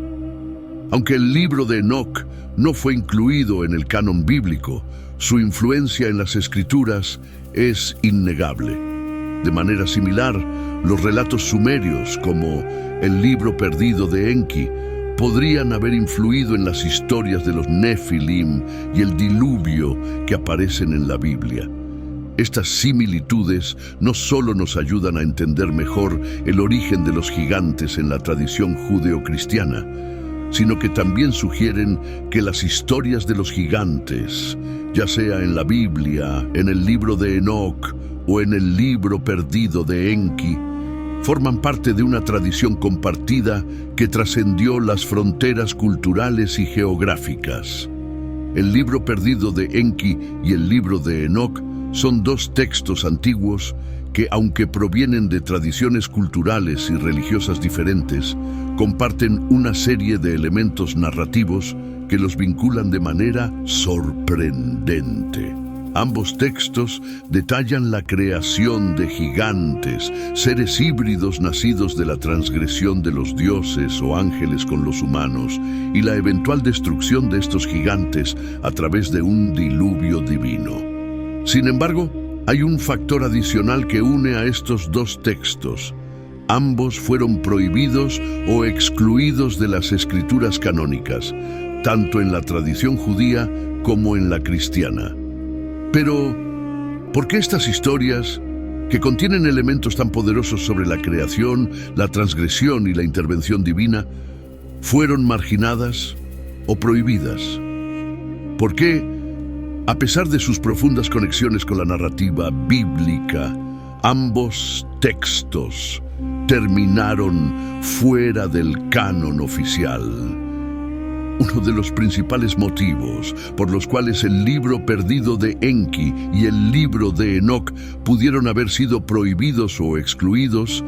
Aunque el libro de Enoc no fue incluido en el canon bíblico, su influencia en las escrituras es innegable. De manera similar, los relatos sumerios, como el libro perdido de Enki, podrían haber influido en las historias de los Nefilim y el diluvio que aparecen en la Biblia. Estas similitudes no solo nos ayudan a entender mejor el origen de los gigantes en la tradición judeocristiana, sino que también sugieren que las historias de los gigantes, ya sea en la Biblia, en el libro de Enoc o en el libro perdido de Enki, forman parte de una tradición compartida que trascendió las fronteras culturales y geográficas. El libro perdido de Enki y el libro de Enoc son dos textos antiguos que, aunque provienen de tradiciones culturales y religiosas diferentes, comparten una serie de elementos narrativos que los vinculan de manera sorprendente. Ambos textos detallan la creación de gigantes, seres híbridos nacidos de la transgresión de los dioses o ángeles con los humanos, y la eventual destrucción de estos gigantes a través de un diluvio divino. Sin embargo, hay un factor adicional que une a estos dos textos. Ambos fueron prohibidos o excluidos de las escrituras canónicas, tanto en la tradición judía como en la cristiana. Pero, ¿Por qué estas historias, que contienen elementos tan poderosos sobre la creación, la transgresión y la intervención divina, fueron marginadas o prohibidas? ¿Por qué, a pesar de sus profundas conexiones con la narrativa bíblica, ambos textos terminaron fuera del canon oficial? Uno de los principales motivos por los cuales el libro perdido de Enki y el libro de Enoc pudieron haber sido prohibidos o excluidos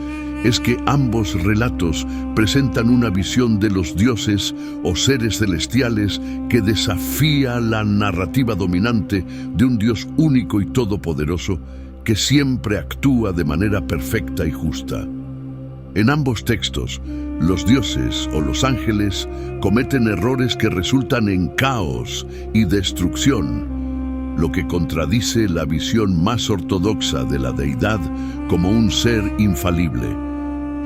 es que ambos relatos presentan una visión de los dioses o seres celestiales que desafía la narrativa dominante de un Dios único y todopoderoso que siempre actúa de manera perfecta y justa. En ambos textos, los dioses o los ángeles cometen errores que resultan en caos y destrucción, lo que contradice la visión más ortodoxa de la deidad como un ser infalible.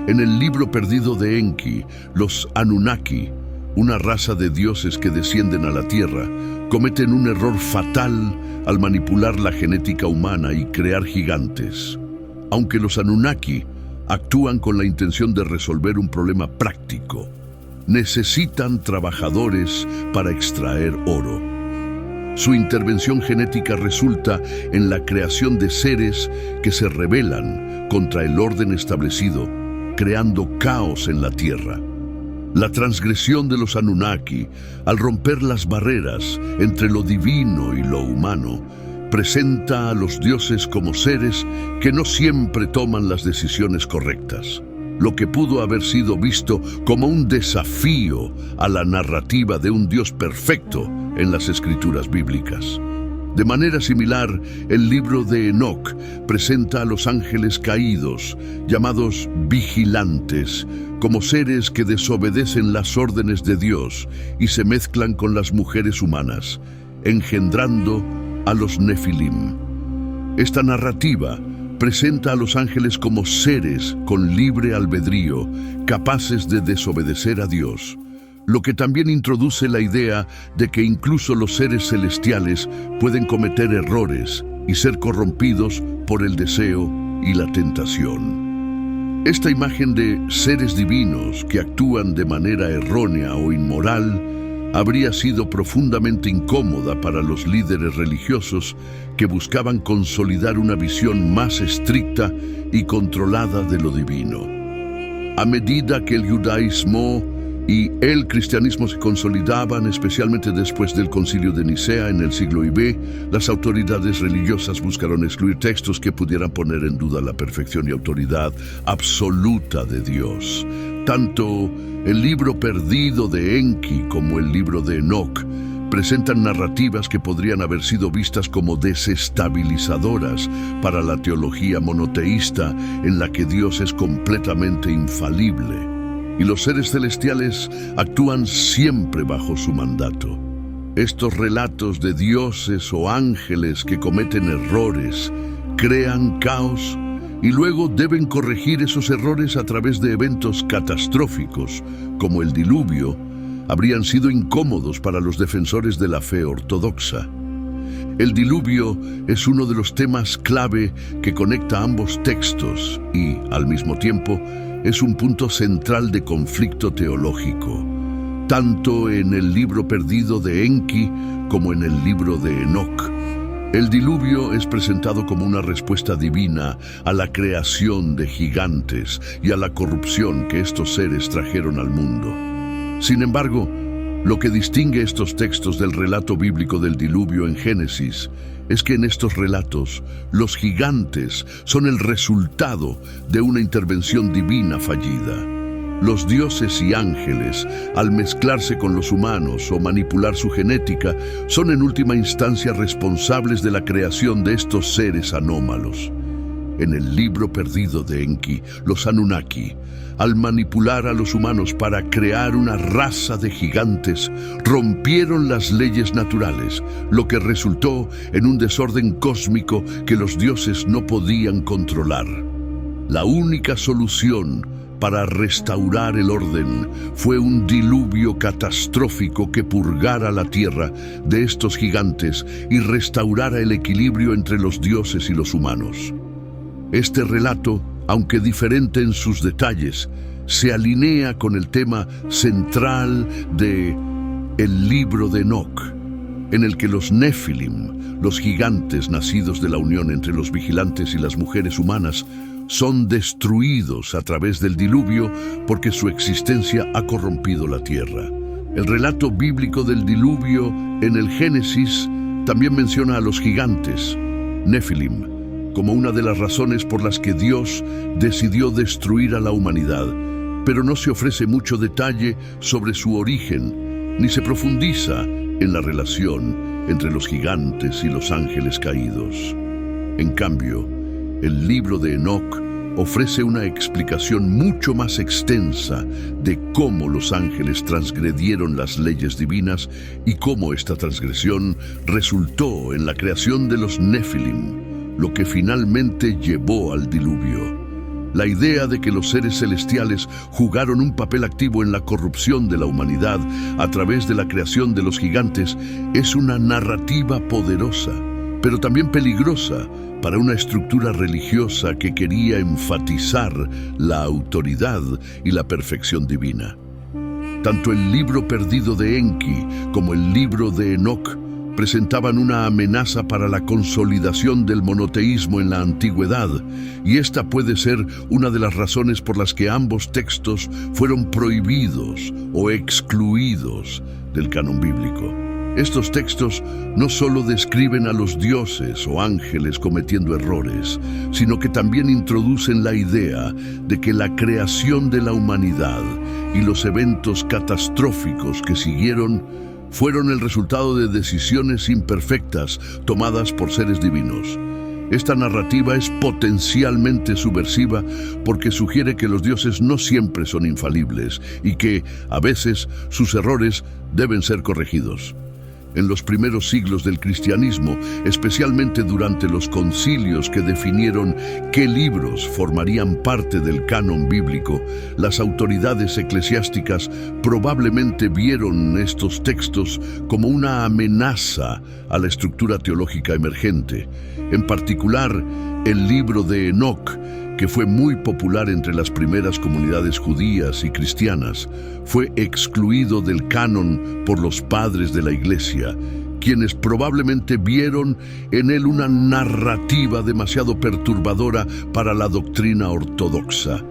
En el libro perdido de Enki, los Anunnaki, una raza de dioses que descienden a la tierra, cometen un error fatal al manipular la genética humana y crear gigantes. Aunque los Anunnaki actúan con la intención de resolver un problema práctico, necesitan trabajadores para extraer oro. Su intervención genética resulta en la creación de seres que se rebelan contra el orden establecido, creando caos en la tierra. La transgresión de los Anunnaki, al romper las barreras entre lo divino y lo humano, presenta a los dioses como seres que no siempre toman las decisiones correctas, lo que pudo haber sido visto como un desafío a la narrativa de un Dios perfecto en las escrituras bíblicas. De manera similar, el libro de Enoc presenta a los ángeles caídos, llamados vigilantes, como seres que desobedecen las órdenes de Dios y se mezclan con las mujeres humanas, engendrando a los Nefilim. Esta narrativa presenta a los ángeles como seres con libre albedrío, capaces de desobedecer a Dios, lo que también introduce la idea de que incluso los seres celestiales pueden cometer errores y ser corrompidos por el deseo y la tentación. Esta imagen de seres divinos que actúan de manera errónea o inmoral habría sido profundamente incómoda para los líderes religiosos que buscaban consolidar una visión más estricta y controlada de lo divino. A medida que el judaísmo y el cristianismo se consolidaban, especialmente después del Concilio de Nicea en el siglo IV, las autoridades religiosas buscaron excluir textos que pudieran poner en duda la perfección y autoridad absoluta de Dios. Tanto el libro perdido de Enki como el libro de Enoc presentan narrativas que podrían haber sido vistas como desestabilizadoras para la teología monoteísta en la que Dios es completamente infalible y los seres celestiales actúan siempre bajo su mandato. Estos relatos de dioses o ángeles que cometen errores, crean caos y luego deben corregir esos errores a través de eventos catastróficos, como el diluvio, habrían sido incómodos para los defensores de la fe ortodoxa. El diluvio es uno de los temas clave que conecta ambos textos y, al mismo tiempo, es un punto central de conflicto teológico, tanto en el libro perdido de Enki como en el libro de Enoc. El diluvio es presentado como una respuesta divina a la creación de gigantes y a la corrupción que estos seres trajeron al mundo. Sin embargo, lo que distingue estos textos del relato bíblico del diluvio en Génesis es que en estos relatos los gigantes son el resultado de una intervención divina fallida. Los dioses y ángeles, al mezclarse con los humanos o manipular su genética, son en última instancia responsables de la creación de estos seres anómalos. En el libro perdido de Enki, los Anunnaki, al manipular a los humanos para crear una raza de gigantes, rompieron las leyes naturales, lo que resultó en un desorden cósmico que los dioses no podían controlar. La única solución para restaurar el orden fue un diluvio catastrófico que purgara la tierra de estos gigantes y restaurara el equilibrio entre los dioses y los humanos. Este relato, aunque diferente en sus detalles, se alinea con el tema central de el libro de Enoc, en el que los Nefilim, los gigantes nacidos de la unión entre los vigilantes y las mujeres humanas, son destruidos a través del diluvio porque su existencia ha corrompido la tierra. El relato bíblico del diluvio en el Génesis también menciona a los gigantes, Nefilim, como una de las razones por las que Dios decidió destruir a la humanidad, pero no se ofrece mucho detalle sobre su origen, ni se profundiza en la relación entre los gigantes y los ángeles caídos. En cambio, el libro de Enoc ofrece una explicación mucho más extensa de cómo los ángeles transgredieron las leyes divinas y cómo esta transgresión resultó en la creación de los Nefilim, lo que finalmente llevó al diluvio. La idea de que los seres celestiales jugaron un papel activo en la corrupción de la humanidad a través de la creación de los gigantes es una narrativa poderosa, pero también peligrosa para una estructura religiosa que quería enfatizar la autoridad y la perfección divina. Tanto el libro perdido de Enki como el libro de Enoc presentaban una amenaza para la consolidación del monoteísmo en la antigüedad, y esta puede ser una de las razones por las que ambos textos fueron prohibidos o excluidos del canon bíblico. Estos textos no solo describen a los dioses o ángeles cometiendo errores, sino que también introducen la idea de que la creación de la humanidad y los eventos catastróficos que siguieron fueron el resultado de decisiones imperfectas tomadas por seres divinos. Esta narrativa es potencialmente subversiva porque sugiere que los dioses no siempre son infalibles y que, a veces, sus errores deben ser corregidos. En los primeros siglos del cristianismo, especialmente durante los concilios que definieron qué libros formarían parte del canon bíblico, las autoridades eclesiásticas probablemente vieron estos textos como una amenaza a la estructura teológica emergente. En particular, el libro de Enoc, que fue muy popular entre las primeras comunidades judías y cristianas, fue excluido del canon por los padres de la Iglesia, quienes probablemente vieron en él una narrativa demasiado perturbadora para la doctrina ortodoxa.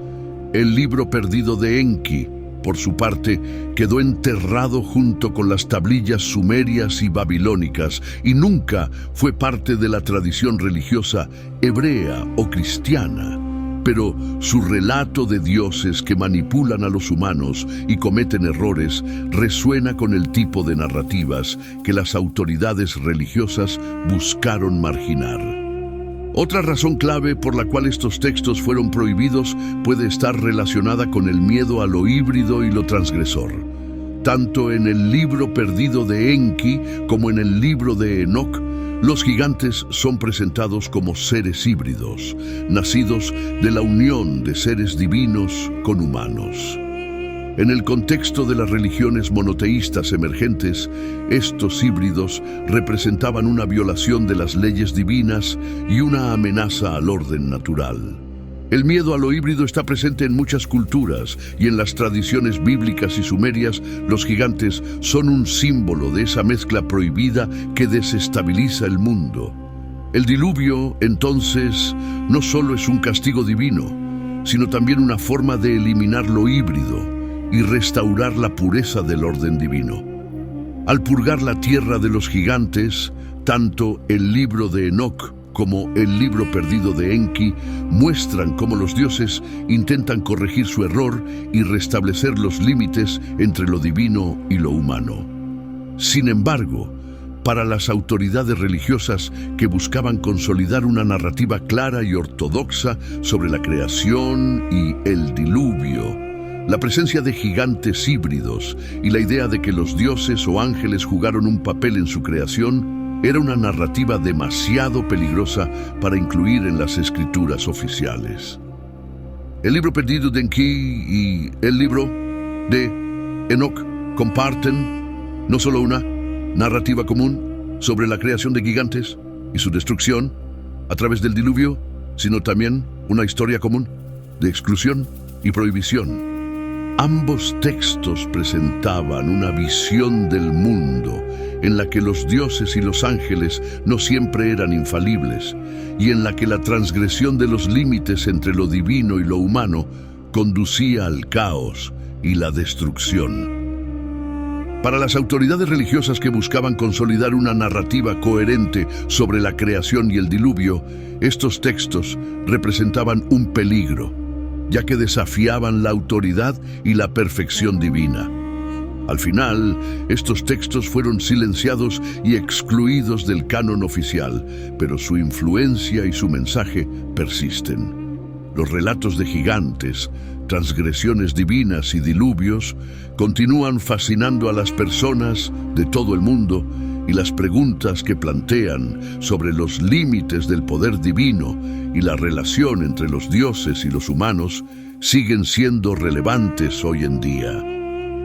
El libro perdido de Enki, por su parte, quedó enterrado junto con las tablillas sumerias y babilónicas y nunca fue parte de la tradición religiosa hebrea o cristiana. Pero su relato de dioses que manipulan a los humanos y cometen errores resuena con el tipo de narrativas que las autoridades religiosas buscaron marginar. Otra razón clave por la cual estos textos fueron prohibidos puede estar relacionada con el miedo a lo híbrido y lo transgresor. Tanto en el libro perdido de Enki como en el libro de Enoc, los gigantes son presentados como seres híbridos, nacidos de la unión de seres divinos con humanos. En el contexto de las religiones monoteístas emergentes, estos híbridos representaban una violación de las leyes divinas y una amenaza al orden natural. El miedo a lo híbrido está presente en muchas culturas y en las tradiciones bíblicas y sumerias, los gigantes son un símbolo de esa mezcla prohibida que desestabiliza el mundo. El diluvio, entonces, no solo es un castigo divino, sino también una forma de eliminar lo híbrido y restaurar la pureza del orden divino. Al purgar la tierra de los gigantes, tanto el libro de Enoc como el libro perdido de Enki muestran cómo los dioses intentan corregir su error y restablecer los límites entre lo divino y lo humano. Sin embargo, para las autoridades religiosas que buscaban consolidar una narrativa clara y ortodoxa sobre la creación y el diluvio, la presencia de gigantes híbridos y la idea de que los dioses o ángeles jugaron un papel en su creación era una narrativa demasiado peligrosa para incluir en las escrituras oficiales. El libro perdido de Enki y el libro de Enoch comparten no solo una narrativa común sobre la creación de gigantes y su destrucción a través del diluvio, sino también una historia común de exclusión y prohibición. Ambos textos presentaban una visión del mundo en la que los dioses y los ángeles no siempre eran infalibles y en la que la transgresión de los límites entre lo divino y lo humano conducía al caos y la destrucción. Para las autoridades religiosas que buscaban consolidar una narrativa coherente sobre la creación y el diluvio, estos textos representaban un peligro, ya que desafiaban la autoridad y la perfección divina. Al final, estos textos fueron silenciados y excluidos del canon oficial, pero su influencia y su mensaje persisten. Los relatos de gigantes, transgresiones divinas y diluvios continúan fascinando a las personas de todo el mundo, y las preguntas que plantean sobre los límites del poder divino y la relación entre los dioses y los humanos siguen siendo relevantes hoy en día.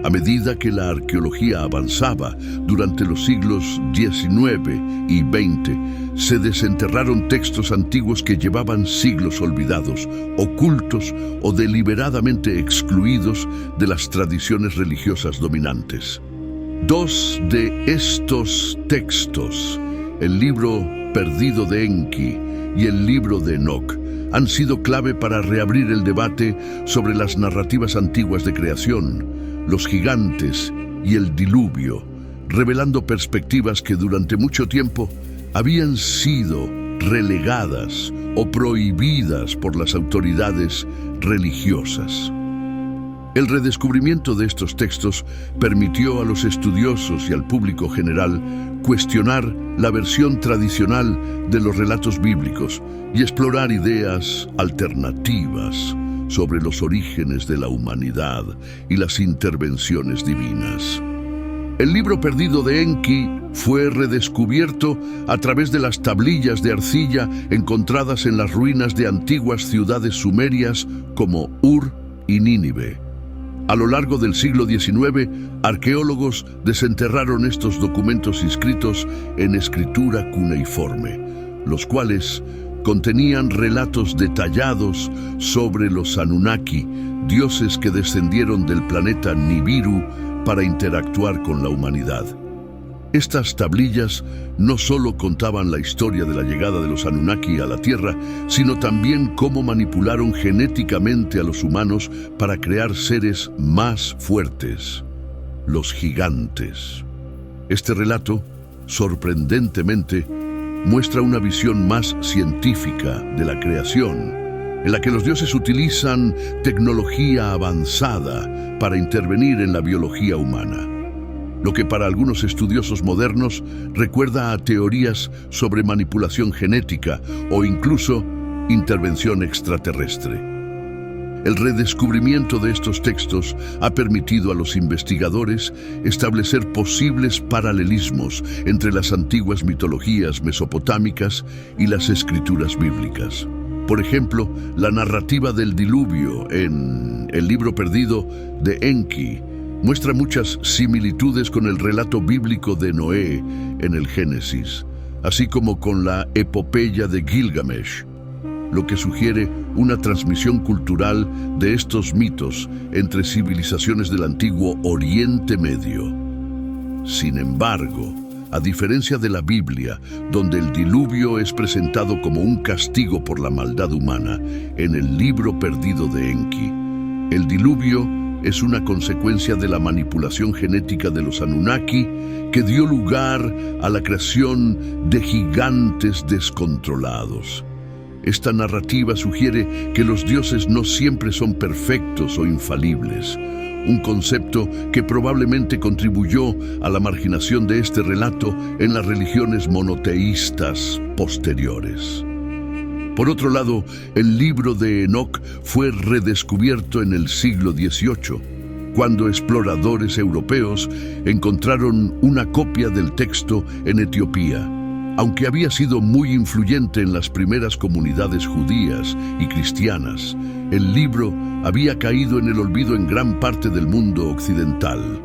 A medida que la arqueología avanzaba durante los siglos XIX y XX, se desenterraron textos antiguos que llevaban siglos olvidados, ocultos o deliberadamente excluidos de las tradiciones religiosas dominantes. Dos de estos textos, el libro perdido de Enki y el libro de Enoch, han sido clave para reabrir el debate sobre las narrativas antiguas de creación, los gigantes y el diluvio, revelando perspectivas que durante mucho tiempo habían sido relegadas o prohibidas por las autoridades religiosas. El redescubrimiento de estos textos permitió a los estudiosos y al público general cuestionar la versión tradicional de los relatos bíblicos y explorar ideas alternativas sobre los orígenes de la humanidad y las intervenciones divinas. El libro perdido de Enki fue redescubierto a través de las tablillas de arcilla encontradas en las ruinas de antiguas ciudades sumerias como Ur y Nínive. A lo largo del siglo XIX, arqueólogos desenterraron estos documentos inscritos en escritura cuneiforme, los cuales contenían relatos detallados sobre los Anunnaki, dioses que descendieron del planeta Nibiru para interactuar con la humanidad. Estas tablillas no solo contaban la historia de la llegada de los Anunnaki a la Tierra, sino también cómo manipularon genéticamente a los humanos para crear seres más fuertes, los gigantes. Este relato, sorprendentemente, muestra una visión más científica de la creación, en la que los dioses utilizan tecnología avanzada para intervenir en la biología humana, lo que para algunos estudiosos modernos recuerda a teorías sobre manipulación genética o incluso intervención extraterrestre. El redescubrimiento de estos textos ha permitido a los investigadores establecer posibles paralelismos entre las antiguas mitologías mesopotámicas y las escrituras bíblicas. Por ejemplo, la narrativa del diluvio en el libro perdido de Enki muestra muchas similitudes con el relato bíblico de Noé en el Génesis, así como con la epopeya de Gilgamesh, lo que sugiere una transmisión cultural de estos mitos entre civilizaciones del antiguo Oriente Medio. Sin embargo, a diferencia de la Biblia, donde el diluvio es presentado como un castigo por la maldad humana, en el libro perdido de Enki, el diluvio es una consecuencia de la manipulación genética de los Anunnaki que dio lugar a la creación de gigantes descontrolados. Esta narrativa sugiere que los dioses no siempre son perfectos o infalibles, un concepto que probablemente contribuyó a la marginación de este relato en las religiones monoteístas posteriores. Por otro lado, el libro de Enoch fue redescubierto en el siglo XVIII, cuando exploradores europeos encontraron una copia del texto en Etiopía. Aunque había sido muy influyente en las primeras comunidades judías y cristianas, el libro había caído en el olvido en gran parte del mundo occidental.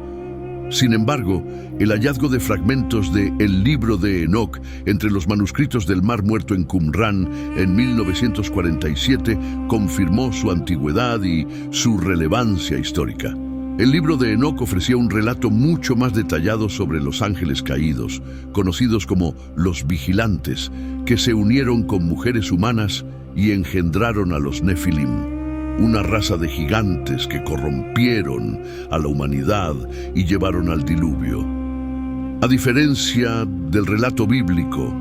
Sin embargo, el hallazgo de fragmentos de El libro de Enoc entre los manuscritos del Mar Muerto en Qumrán en 1947 confirmó su antigüedad y su relevancia histórica. El libro de Enoc ofrecía un relato mucho más detallado sobre los ángeles caídos, conocidos como los vigilantes, que se unieron con mujeres humanas y engendraron a los Nefilim, una raza de gigantes que corrompieron a la humanidad y llevaron al diluvio. A diferencia del relato bíblico,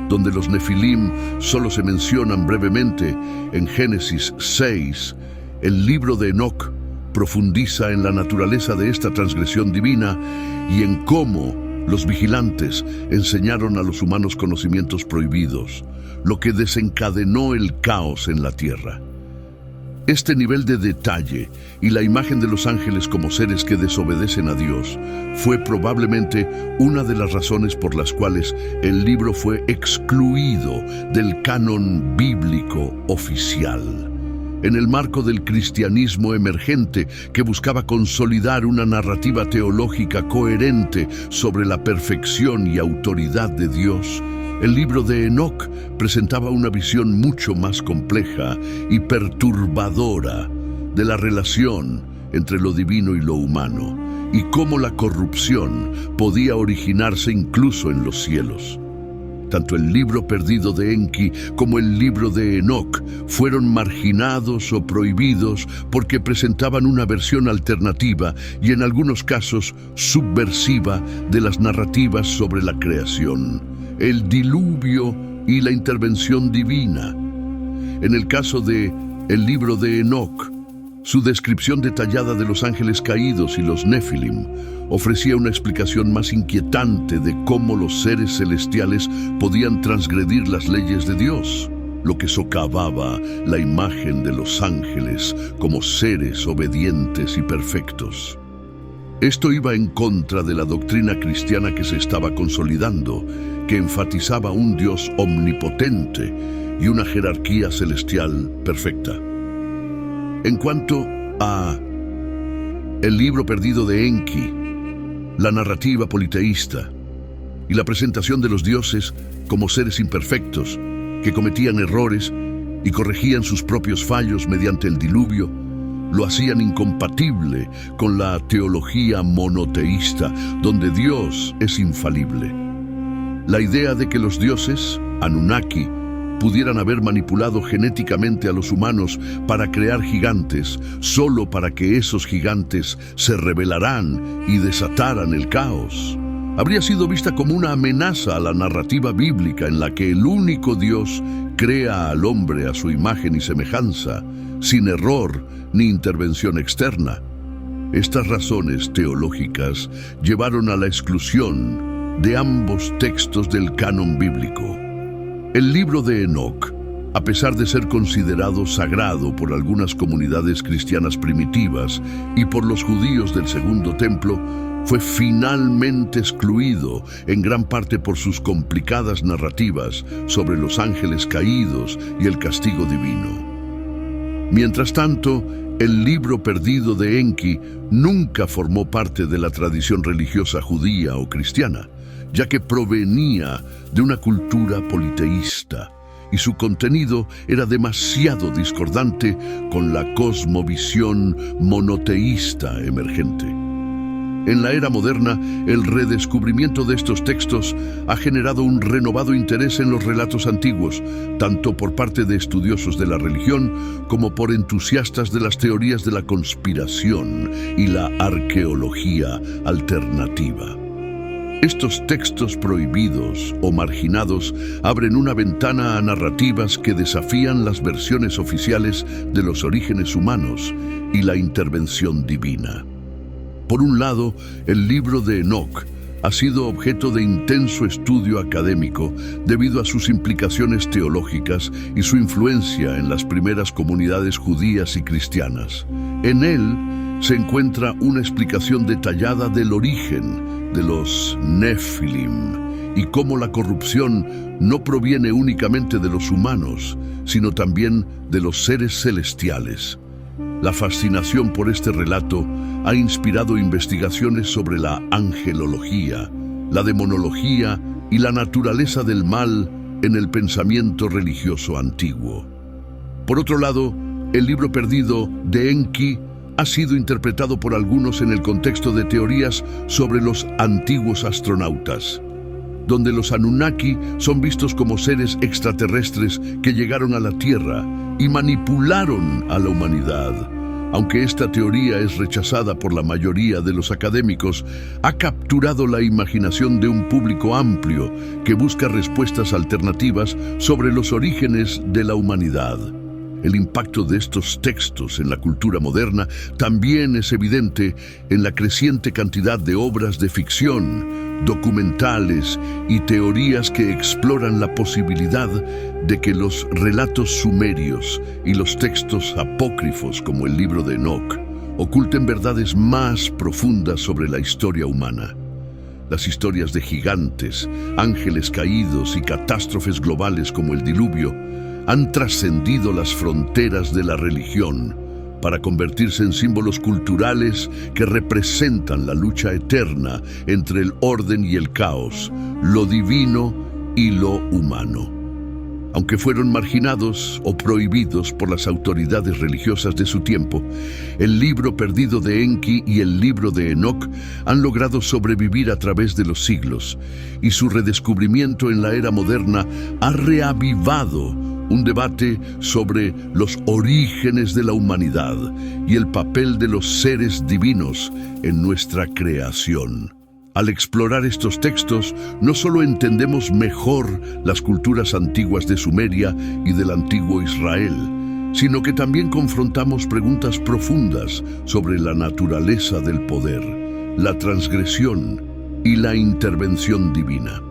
donde los Nefilim solo se mencionan brevemente en Génesis 6, el libro de Enoc profundiza en la naturaleza de esta transgresión divina y en cómo los vigilantes enseñaron a los humanos conocimientos prohibidos, lo que desencadenó el caos en la tierra. Este nivel de detalle y la imagen de los ángeles como seres que desobedecen a Dios fue probablemente una de las razones por las cuales el libro fue excluido del canon bíblico oficial. En el marco del cristianismo emergente que buscaba consolidar una narrativa teológica coherente sobre la perfección y autoridad de Dios, el libro de Enoc presentaba una visión mucho más compleja y perturbadora de la relación entre lo divino y lo humano, y cómo la corrupción podía originarse incluso en los cielos. Tanto el libro perdido de Enki como el libro de Enoc fueron marginados o prohibidos porque presentaban una versión alternativa y en algunos casos subversiva de las narrativas sobre la creación, el diluvio y la intervención divina. En el caso de el libro de Enoc, su descripción detallada de los ángeles caídos y los Nefilim ofrecía una explicación más inquietante de cómo los seres celestiales podían transgredir las leyes de Dios, lo que socavaba la imagen de los ángeles como seres obedientes y perfectos. Esto iba en contra de la doctrina cristiana que se estaba consolidando, que enfatizaba un Dios omnipotente y una jerarquía celestial perfecta. En cuanto a el libro perdido de Enki, la narrativa politeísta y la presentación de los dioses como seres imperfectos que cometían errores y corregían sus propios fallos mediante el diluvio, lo hacían incompatible con la teología monoteísta, donde Dios es infalible. La idea de que los dioses, Anunnaki, pudieran haber manipulado genéticamente a los humanos para crear gigantes, solo para que esos gigantes se rebelaran y desataran el caos, habría sido vista como una amenaza a la narrativa bíblica en la que el único Dios crea al hombre a su imagen y semejanza, sin error ni intervención externa. Estas razones teológicas llevaron a la exclusión de ambos textos del canon bíblico. El libro de Enoc, a pesar de ser considerado sagrado por algunas comunidades cristianas primitivas y por los judíos del Segundo Templo, fue finalmente excluido en gran parte por sus complicadas narrativas sobre los ángeles caídos y el castigo divino. Mientras tanto, el libro perdido de Enki nunca formó parte de la tradición religiosa judía o cristiana, ya que provenía de una cultura politeísta y su contenido era demasiado discordante con la cosmovisión monoteísta emergente. En la era moderna, el redescubrimiento de estos textos ha generado un renovado interés en los relatos antiguos, tanto por parte de estudiosos de la religión como por entusiastas de las teorías de la conspiración y la arqueología alternativa. Estos textos prohibidos o marginados abren una ventana a narrativas que desafían las versiones oficiales de los orígenes humanos y la intervención divina. Por un lado, el libro de Enoc ha sido objeto de intenso estudio académico debido a sus implicaciones teológicas y su influencia en las primeras comunidades judías y cristianas. En él se encuentra una explicación detallada del origen de los Nefilim y cómo la corrupción no proviene únicamente de los humanos, sino también de los seres celestiales. La fascinación por este relato ha inspirado investigaciones sobre la angelología, la demonología y la naturaleza del mal en el pensamiento religioso antiguo. Por otro lado, el libro perdido de Enki ha sido interpretado por algunos en el contexto de teorías sobre los antiguos astronautas, donde los Anunnaki son vistos como seres extraterrestres que llegaron a la Tierra y manipularon a la humanidad. Aunque esta teoría es rechazada por la mayoría de los académicos, ha capturado la imaginación de un público amplio que busca respuestas alternativas sobre los orígenes de la humanidad. El impacto de estos textos en la cultura moderna también es evidente en la creciente cantidad de obras de ficción, documentales y teorías que exploran la posibilidad de que los relatos sumerios y los textos apócrifos como el libro de Enoc oculten verdades más profundas sobre la historia humana. Las historias de gigantes, ángeles caídos y catástrofes globales como el diluvio han trascendido las fronteras de la religión para convertirse en símbolos culturales que representan la lucha eterna entre el orden y el caos, lo divino y lo humano. Aunque fueron marginados o prohibidos por las autoridades religiosas de su tiempo, el libro perdido de Enki y el libro de Enoc han logrado sobrevivir a través de los siglos, y su redescubrimiento en la era moderna ha reavivado un debate sobre los orígenes de la humanidad y el papel de los seres divinos en nuestra creación. Al explorar estos textos, no solo entendemos mejor las culturas antiguas de Sumeria y del antiguo Israel, sino que también confrontamos preguntas profundas sobre la naturaleza del poder, la transgresión y la intervención divina.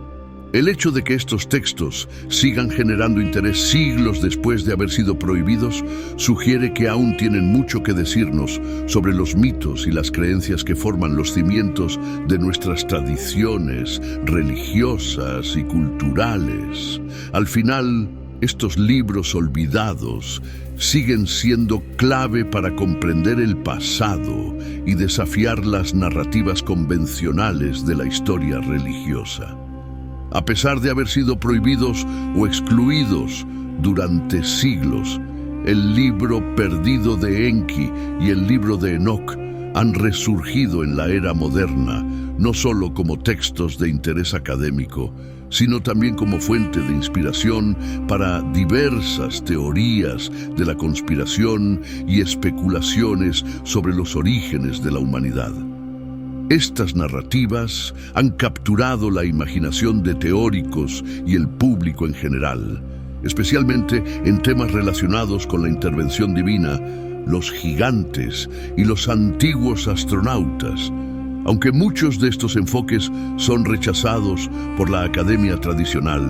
El hecho de que estos textos sigan generando interés siglos después de haber sido prohibidos sugiere que aún tienen mucho que decirnos sobre los mitos y las creencias que forman los cimientos de nuestras tradiciones religiosas y culturales. Al final, estos libros olvidados siguen siendo clave para comprender el pasado y desafiar las narrativas convencionales de la historia religiosa. A pesar de haber sido prohibidos o excluidos durante siglos, el libro perdido de Enki y el libro de Enoc han resurgido en la era moderna, no solo como textos de interés académico, sino también como fuente de inspiración para diversas teorías de la conspiración y especulaciones sobre los orígenes de la humanidad. Estas narrativas han capturado la imaginación de teóricos y el público en general, especialmente en temas relacionados con la intervención divina, los gigantes y los antiguos astronautas. Aunque muchos de estos enfoques son rechazados por la academia tradicional,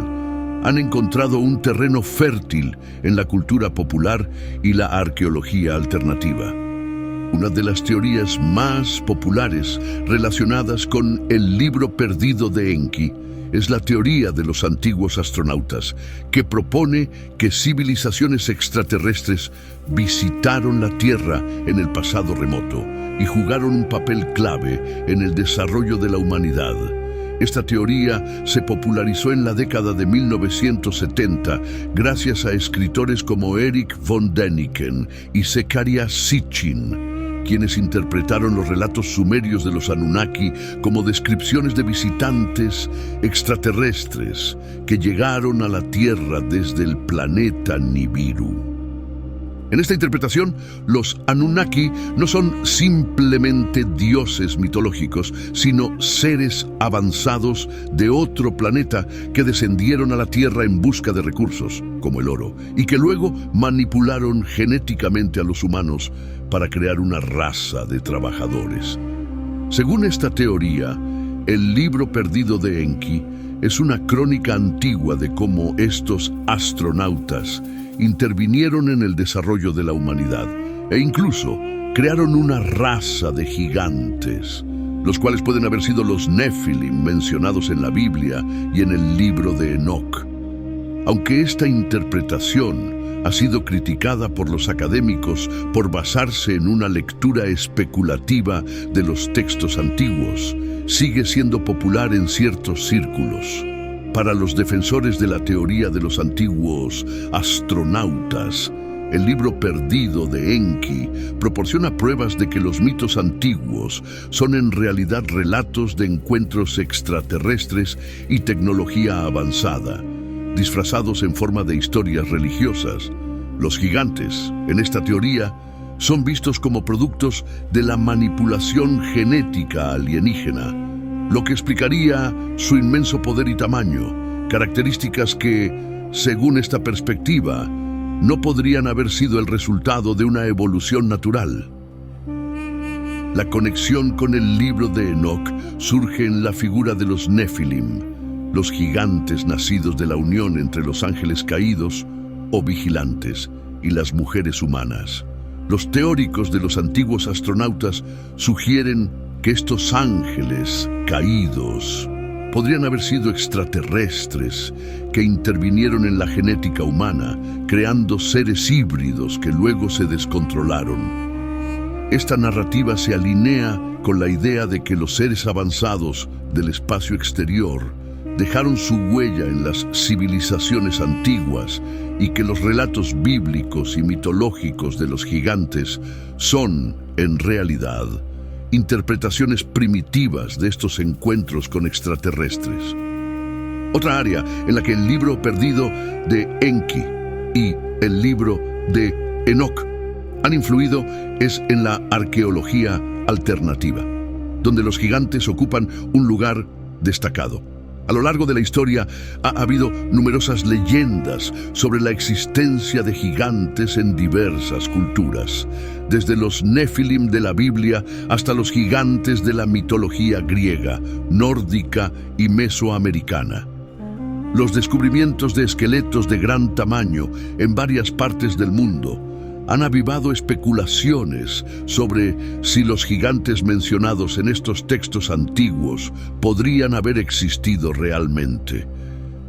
han encontrado un terreno fértil en la cultura popular y la arqueología alternativa. Una de las teorías más populares relacionadas con el libro perdido de Enki es la teoría de los antiguos astronautas, que propone que civilizaciones extraterrestres visitaron la Tierra en el pasado remoto y jugaron un papel clave en el desarrollo de la humanidad. Esta teoría se popularizó en la década de 1970 gracias a escritores como Erich von Däniken y Zecharia Sitchin, quienes interpretaron los relatos sumerios de los Anunnaki como descripciones de visitantes extraterrestres que llegaron a la Tierra desde el planeta Nibiru. En esta interpretación, los Anunnaki no son simplemente dioses mitológicos, sino seres avanzados de otro planeta que descendieron a la Tierra en busca de recursos, como el oro, y que luego manipularon genéticamente a los humanos para crear una raza de trabajadores. Según esta teoría, el libro perdido de Enki es una crónica antigua de cómo estos astronautas intervinieron en el desarrollo de la humanidad e incluso crearon una raza de gigantes. los cuales pueden haber sido los Nefilim mencionados en la Biblia y en el libro de Enoc. Aunque esta interpretación ha sido criticada por los académicos por basarse en una lectura especulativa de los textos antiguos, sigue siendo popular en ciertos círculos. Para los defensores de la teoría de los antiguos astronautas, el libro perdido de Enki proporciona pruebas de que los mitos antiguos son en realidad relatos de encuentros extraterrestres y tecnología avanzada, disfrazados en forma de historias religiosas. Los gigantes, en esta teoría, son vistos como productos de la manipulación genética alienígena, lo que explicaría su inmenso poder y tamaño, características que, según esta perspectiva, no podrían haber sido el resultado de una evolución natural. La conexión con el libro de Enoc surge en la figura de los Nefilim, los gigantes nacidos de la unión entre los ángeles caídos o vigilantes y las mujeres humanas. Los teóricos de los antiguos astronautas sugieren que estos ángeles caídos podrían haber sido extraterrestres que intervinieron en la genética humana, creando seres híbridos que luego se descontrolaron. Esta narrativa se alinea con la idea de que los seres avanzados del espacio exterior dejaron su huella en las civilizaciones antiguas y que los relatos bíblicos y mitológicos de los gigantes son, en realidad, interpretaciones primitivas de estos encuentros con extraterrestres. Otra área en la que el libro perdido de Enki y el libro de Enoc han influido es en la arqueología alternativa, donde los gigantes ocupan un lugar destacado. A lo largo de la historia ha habido numerosas leyendas sobre la existencia de gigantes en diversas culturas, desde los Nefilim de la Biblia hasta los gigantes de la mitología griega, nórdica y mesoamericana. Los descubrimientos de esqueletos de gran tamaño en varias partes del mundo han avivado especulaciones sobre si los gigantes mencionados en estos textos antiguos podrían haber existido realmente.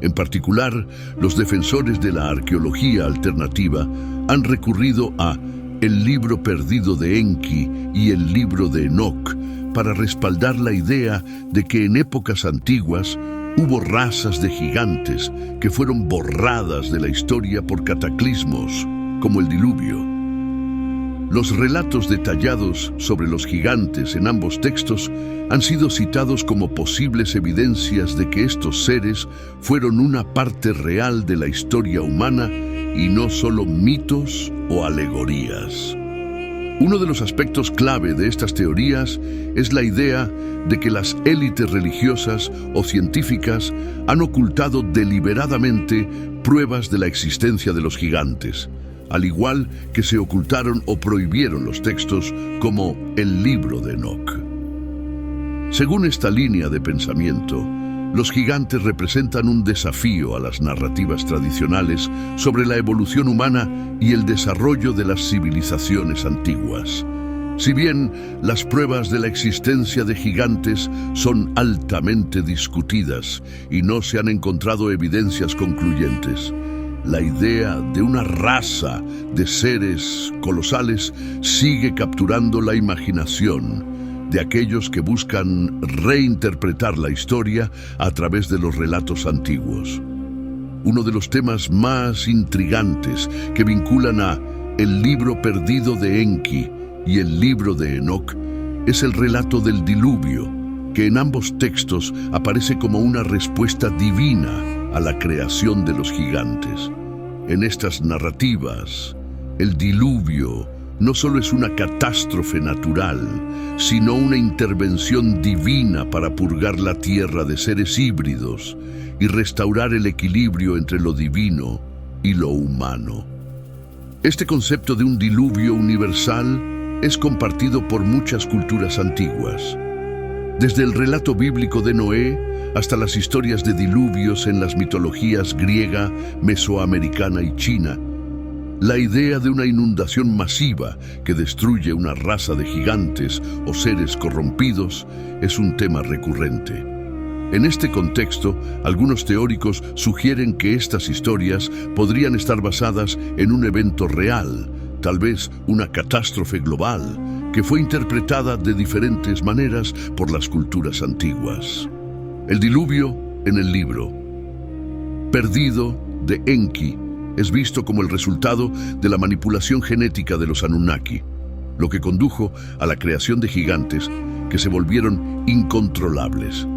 En particular, los defensores de la arqueología alternativa han recurrido a el libro perdido de Enki y el libro de Enoc para respaldar la idea de que en épocas antiguas hubo razas de gigantes que fueron borradas de la historia por cataclismos, como el diluvio. Los relatos detallados sobre los gigantes en ambos textos han sido citados como posibles evidencias de que estos seres fueron una parte real de la historia humana y no solo mitos o alegorías. Uno de los aspectos clave de estas teorías es la idea de que las élites religiosas o científicas han ocultado deliberadamente pruebas de la existencia de los gigantes, al igual que se ocultaron o prohibieron los textos como el libro de Enoc. Según esta línea de pensamiento, los gigantes representan un desafío a las narrativas tradicionales sobre la evolución humana y el desarrollo de las civilizaciones antiguas. Si bien las pruebas de la existencia de gigantes son altamente discutidas y no se han encontrado evidencias concluyentes, la idea de una raza de seres colosales sigue capturando la imaginación de aquellos que buscan reinterpretar la historia a través de los relatos antiguos. Uno de los temas más intrigantes que vinculan a el libro perdido de Enki y el libro de Enoc es el relato del diluvio, que en ambos textos aparece como una respuesta divina a la creación de los gigantes. En estas narrativas, el diluvio no solo es una catástrofe natural, sino una intervención divina para purgar la tierra de seres híbridos y restaurar el equilibrio entre lo divino y lo humano. Este concepto de un diluvio universal es compartido por muchas culturas antiguas. Desde el relato bíblico de Noé hasta las historias de diluvios en las mitologías griega, mesoamericana y china, La idea de una inundación masiva que destruye una raza de gigantes o seres corrompidos es un tema recurrente. En este contexto, algunos teóricos sugieren que estas historias podrían estar basadas en un evento real, tal vez una catástrofe global, que fue interpretada de diferentes maneras por las culturas antiguas. El diluvio en el libro Perdido de Enki es visto como el resultado de la manipulación genética de los Anunnaki, lo que condujo a la creación de gigantes que se volvieron incontrolables.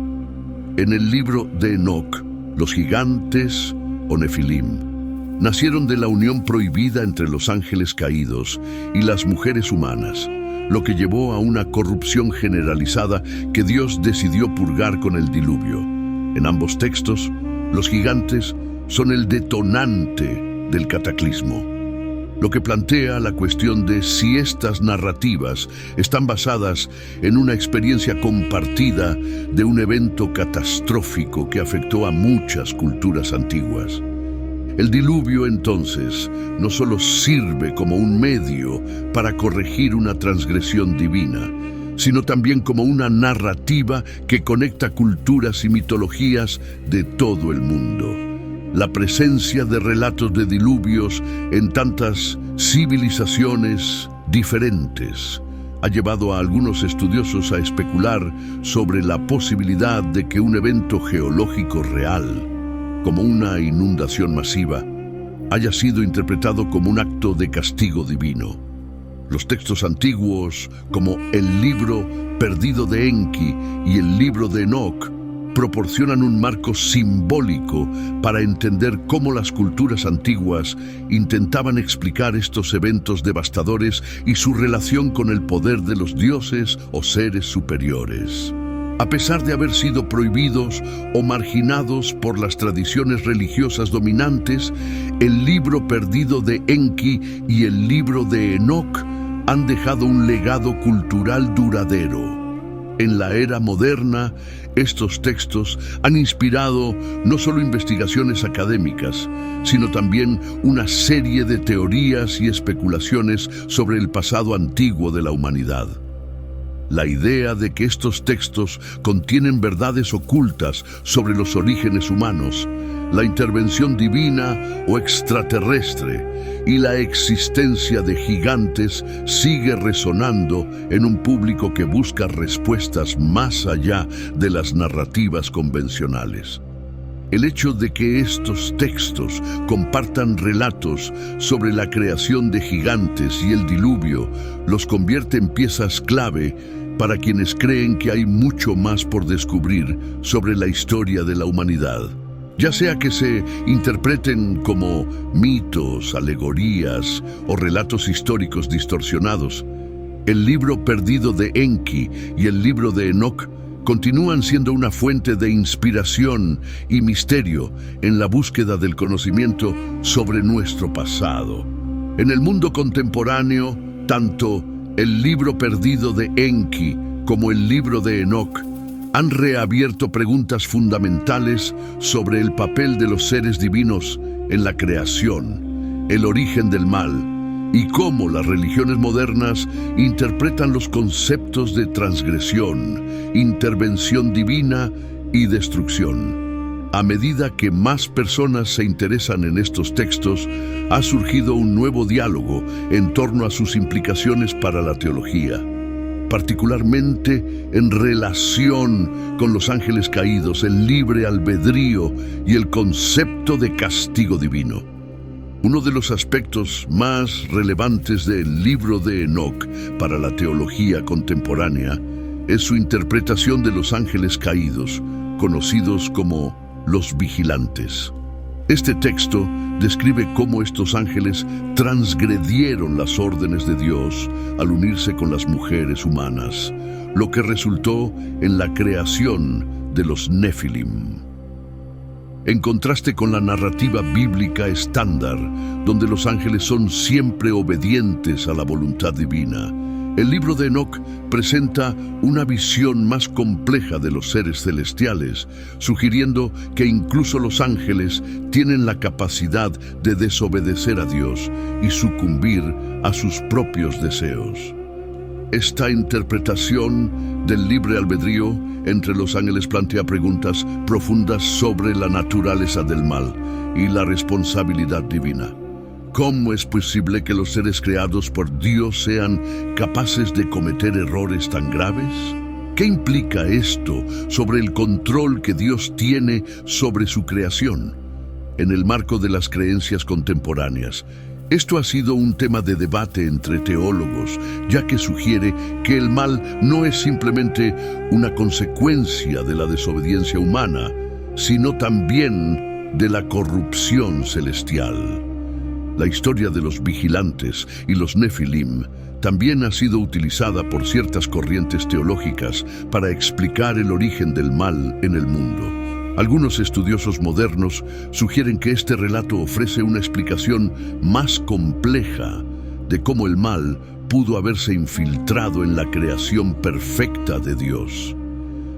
En el libro de Enoch, los gigantes o Nefilim nacieron de la unión prohibida entre los ángeles caídos y las mujeres humanas, lo que llevó a una corrupción generalizada que Dios decidió purgar con el diluvio. En ambos textos, los gigantes son el detonante del cataclismo, lo que plantea la cuestión de si estas narrativas están basadas en una experiencia compartida de un evento catastrófico que afectó a muchas culturas antiguas. El diluvio, entonces, no solo sirve como un medio para corregir una transgresión divina, sino también como una narrativa que conecta culturas y mitologías de todo el mundo. La presencia de relatos de diluvios en tantas civilizaciones diferentes ha llevado a algunos estudiosos a especular sobre la posibilidad de que un evento geológico real, como una inundación masiva, haya sido interpretado como un acto de castigo divino. Los textos antiguos, como el libro Perdido de Enki y el libro de Enoch, proporcionan un marco simbólico para entender cómo las culturas antiguas intentaban explicar estos eventos devastadores y su relación con el poder de los dioses o seres superiores. A pesar de haber sido prohibidos o marginados por las tradiciones religiosas dominantes, el libro Perdido de Enki y el libro de Enoch han dejado un legado cultural duradero. En la era moderna, estos textos han inspirado no solo investigaciones académicas, sino también una serie de teorías y especulaciones sobre el pasado antiguo de la humanidad. La idea de que estos textos contienen verdades ocultas sobre los orígenes humanos, la intervención divina o extraterrestre y la existencia de gigantes sigue resonando en un público que busca respuestas más allá de las narrativas convencionales. El hecho de que estos textos compartan relatos sobre la creación de gigantes y el diluvio los convierte en piezas clave para quienes creen que hay mucho más por descubrir sobre la historia de la humanidad. Ya sea que se interpreten como mitos, alegorías o relatos históricos distorsionados, el libro Perdido de Enki y el libro de Enoch continúan siendo una fuente de inspiración y misterio en la búsqueda del conocimiento sobre nuestro pasado. En el mundo contemporáneo, tanto el libro Perdido de Enki como el libro de Enoch han reabierto preguntas fundamentales sobre el papel de los seres divinos en la creación, el origen del mal y cómo las religiones modernas interpretan los conceptos de transgresión, intervención divina y destrucción. A medida que más personas se interesan en estos textos, ha surgido un nuevo diálogo en torno a sus implicaciones para la teología, particularmente en relación con los ángeles caídos, el libre albedrío y el concepto de castigo divino. Uno de los aspectos más relevantes del libro de Enoch para la teología contemporánea es su interpretación de los ángeles caídos, conocidos como los vigilantes. Este texto describe cómo estos ángeles transgredieron las órdenes de Dios al unirse con las mujeres humanas, lo que resultó en la creación de los Nefilim. En contraste con la narrativa bíblica estándar, donde los ángeles son siempre obedientes a la voluntad divina, El libro de Enoc presenta una visión más compleja de los seres celestiales, sugiriendo que incluso los ángeles tienen la capacidad de desobedecer a Dios y sucumbir a sus propios deseos. Esta interpretación del libre albedrío entre los ángeles plantea preguntas profundas sobre la naturaleza del mal y la responsabilidad divina. ¿Cómo es posible que los seres creados por Dios sean capaces de cometer errores tan graves? ¿Qué implica esto sobre el control que Dios tiene sobre su creación? En el marco de las creencias contemporáneas, esto ha sido un tema de debate entre teólogos, ya que sugiere que el mal no es simplemente una consecuencia de la desobediencia humana, sino también de la corrupción celestial. La historia de los vigilantes y los Nefilim también ha sido utilizada por ciertas corrientes teológicas para explicar el origen del mal en el mundo. Algunos estudiosos modernos sugieren que este relato ofrece una explicación más compleja de cómo el mal pudo haberse infiltrado en la creación perfecta de Dios.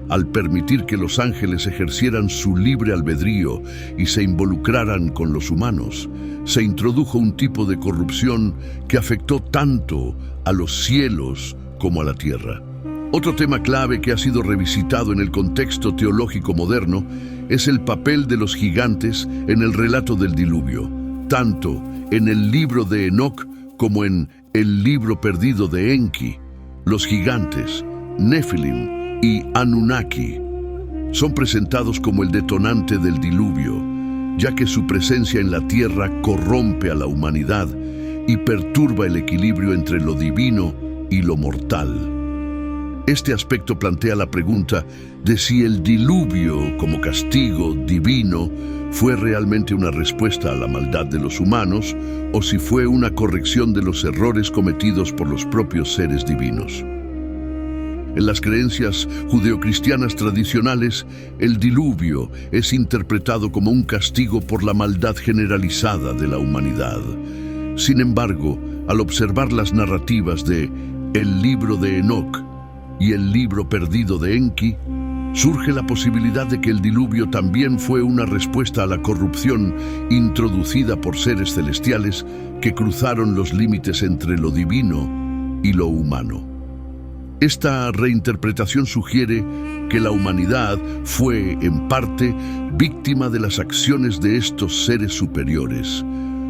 Al permitir que los ángeles ejercieran su libre albedrío y se involucraran con los humanos, se introdujo un tipo de corrupción que afectó tanto a los cielos como a la tierra. Otro tema clave que ha sido revisitado en el contexto teológico moderno es el papel de los gigantes en el relato del diluvio, tanto en el libro de Enoc como en el libro perdido de Enki. Los gigantes, Nefilim y Anunnaki, son presentados como el detonante del diluvio, ya que su presencia en la tierra corrompe a la humanidad y perturba el equilibrio entre lo divino y lo mortal. Este aspecto plantea la pregunta de si el diluvio como castigo divino fue realmente una respuesta a la maldad de los humanos o si fue una corrección de los errores cometidos por los propios seres divinos. En las creencias judeocristianas tradicionales, el diluvio es interpretado como un castigo por la maldad generalizada de la humanidad. Sin embargo, al observar las narrativas de el libro de Enoc y el libro perdido de Enki, surge la posibilidad de que el diluvio también fue una respuesta a la corrupción introducida por seres celestiales que cruzaron los límites entre lo divino y lo humano. Esta reinterpretación sugiere que la humanidad fue, en parte, víctima de las acciones de estos seres superiores,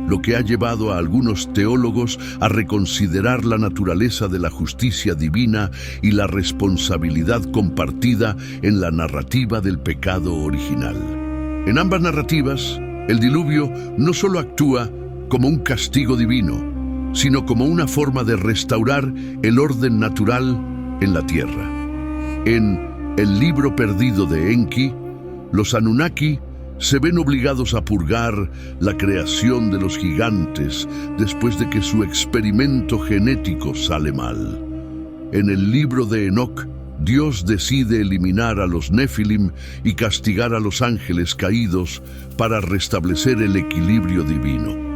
lo que ha llevado a algunos teólogos a reconsiderar la naturaleza de la justicia divina y la responsabilidad compartida en la narrativa del pecado original. En ambas narrativas, el diluvio no solo actúa como un castigo divino, sino como una forma de restaurar el orden natural en la tierra. En el libro perdido de Enki, los Anunnaki se ven obligados a purgar la creación de los gigantes después de que su experimento genético sale mal. En el libro de Enoc, Dios decide eliminar a los Nefilim y castigar a los ángeles caídos para restablecer el equilibrio divino.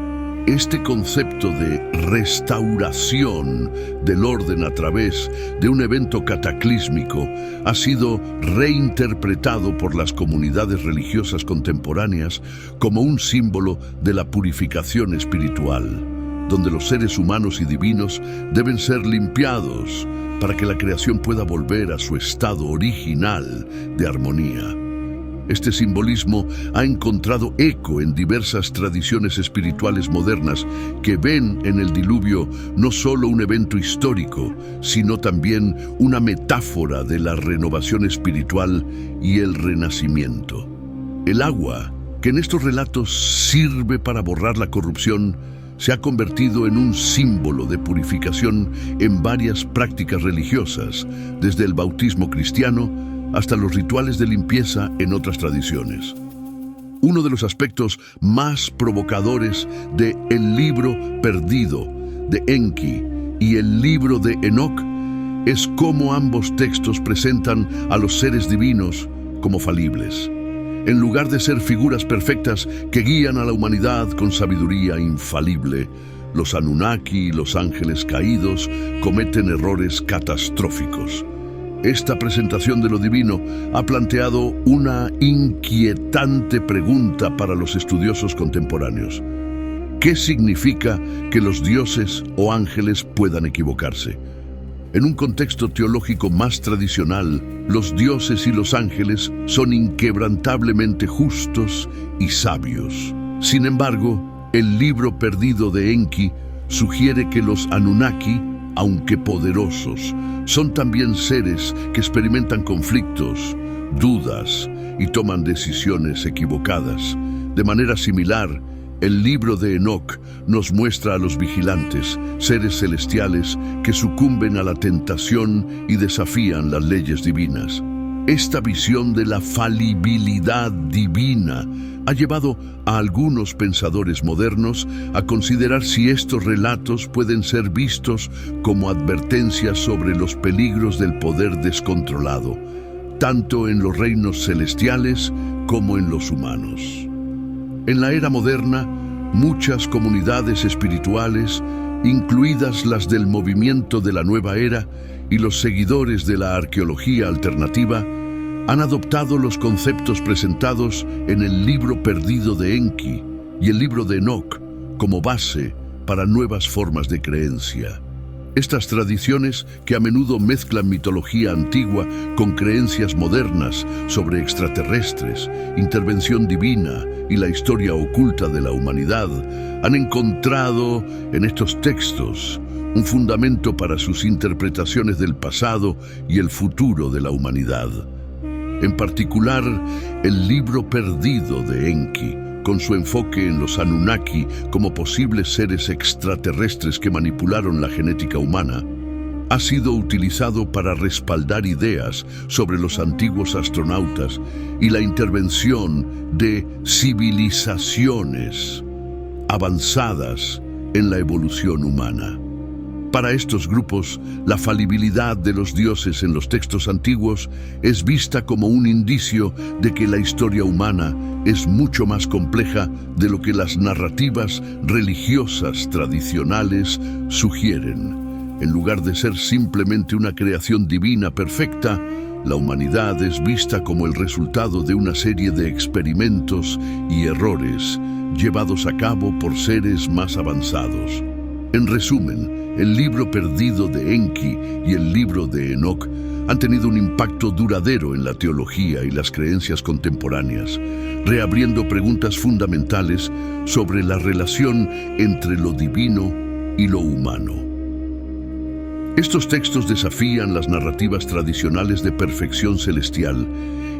Este concepto de restauración del orden a través de un evento cataclísmico ha sido reinterpretado por las comunidades religiosas contemporáneas como un símbolo de la purificación espiritual, donde los seres humanos y divinos deben ser limpiados para que la creación pueda volver a su estado original de armonía. Este simbolismo ha encontrado eco en diversas tradiciones espirituales modernas que ven en el diluvio no solo un evento histórico, sino también una metáfora de la renovación espiritual y el renacimiento. El agua, que en estos relatos sirve para borrar la corrupción, se ha convertido en un símbolo de purificación en varias prácticas religiosas, desde el bautismo cristiano hasta los rituales de limpieza en otras tradiciones. Uno de los aspectos más provocadores de el libro perdido de Enki y el libro de Enoc es cómo ambos textos presentan a los seres divinos como falibles. En lugar de ser figuras perfectas que guían a la humanidad con sabiduría infalible, los Anunnaki y los ángeles caídos cometen errores catastróficos. Esta presentación de lo divino ha planteado una inquietante pregunta para los estudiosos contemporáneos. ¿Qué significa que los dioses o ángeles puedan equivocarse? En un contexto teológico más tradicional, los dioses y los ángeles son inquebrantablemente justos y sabios. Sin embargo, el libro perdido de Enki sugiere que los Anunnaki, aunque poderosos, son también seres que experimentan conflictos, dudas y toman decisiones equivocadas. De manera similar, el libro de Enoc nos muestra a los vigilantes, seres celestiales que sucumben a la tentación y desafían las leyes divinas. Esta visión de la falibilidad divina ha llevado a algunos pensadores modernos a considerar si estos relatos pueden ser vistos como advertencias sobre los peligros del poder descontrolado, tanto en los reinos celestiales como en los humanos. En la era moderna, muchas comunidades espirituales, incluidas las del movimiento de la Nueva Era y los seguidores de la arqueología alternativa, han adoptado los conceptos presentados en el libro perdido de Enki y el libro de Enoc como base para nuevas formas de creencia. Estas tradiciones, que a menudo mezclan mitología antigua con creencias modernas sobre extraterrestres, intervención divina y la historia oculta de la humanidad, han encontrado en estos textos un fundamento para sus interpretaciones del pasado y el futuro de la humanidad. En particular, el libro perdido de Enki, con su enfoque en los Anunnaki como posibles seres extraterrestres que manipularon la genética humana, ha sido utilizado para respaldar ideas sobre los antiguos astronautas y la intervención de civilizaciones avanzadas en la evolución humana. Para estos grupos, la falibilidad de los dioses en los textos antiguos es vista como un indicio de que la historia humana es mucho más compleja de lo que las narrativas religiosas tradicionales sugieren. En lugar de ser simplemente una creación divina perfecta, la humanidad es vista como el resultado de una serie de experimentos y errores llevados a cabo por seres más avanzados. En resumen, el libro perdido de Enki y el libro de Enoc han tenido un impacto duradero en la teología y las creencias contemporáneas, reabriendo preguntas fundamentales sobre la relación entre lo divino y lo humano. Estos textos desafían las narrativas tradicionales de perfección celestial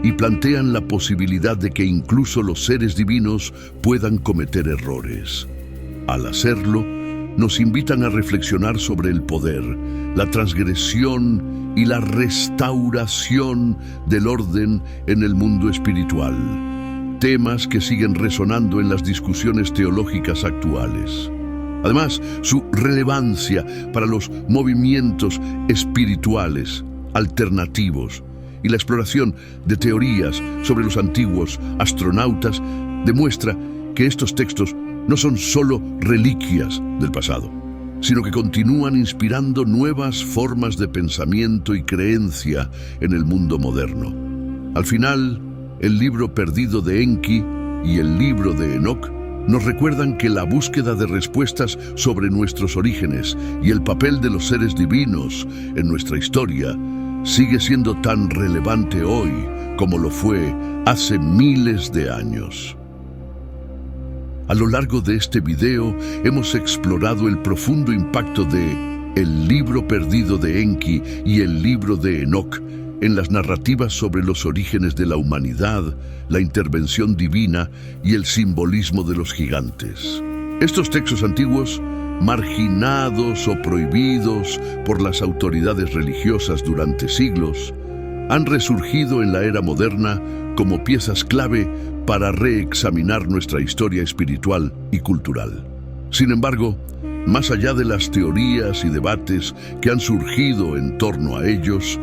y plantean la posibilidad de que incluso los seres divinos puedan cometer errores. Al hacerlo, nos invitan a reflexionar sobre el poder, la transgresión y la restauración del orden en el mundo espiritual, temas que siguen resonando en las discusiones teológicas actuales. Además, su relevancia para los movimientos espirituales alternativos y la exploración de teorías sobre los antiguos astronautas demuestra que estos textos no son solo reliquias del pasado, sino que continúan inspirando nuevas formas de pensamiento y creencia en el mundo moderno. Al final, el libro perdido de Enki y el libro de Enoc nos recuerdan que la búsqueda de respuestas sobre nuestros orígenes y el papel de los seres divinos en nuestra historia sigue siendo tan relevante hoy como lo fue hace miles de años. A lo largo de este video hemos explorado el profundo impacto de el libro perdido de Enki y el libro de Enoc en las narrativas sobre los orígenes de la humanidad, la intervención divina y el simbolismo de los gigantes. Estos textos antiguos, marginados o prohibidos por las autoridades religiosas durante siglos, han resurgido en la era moderna como piezas clave para reexaminar nuestra historia espiritual y cultural. Sin embargo, más allá de las teorías y debates que han surgido en torno a ellos,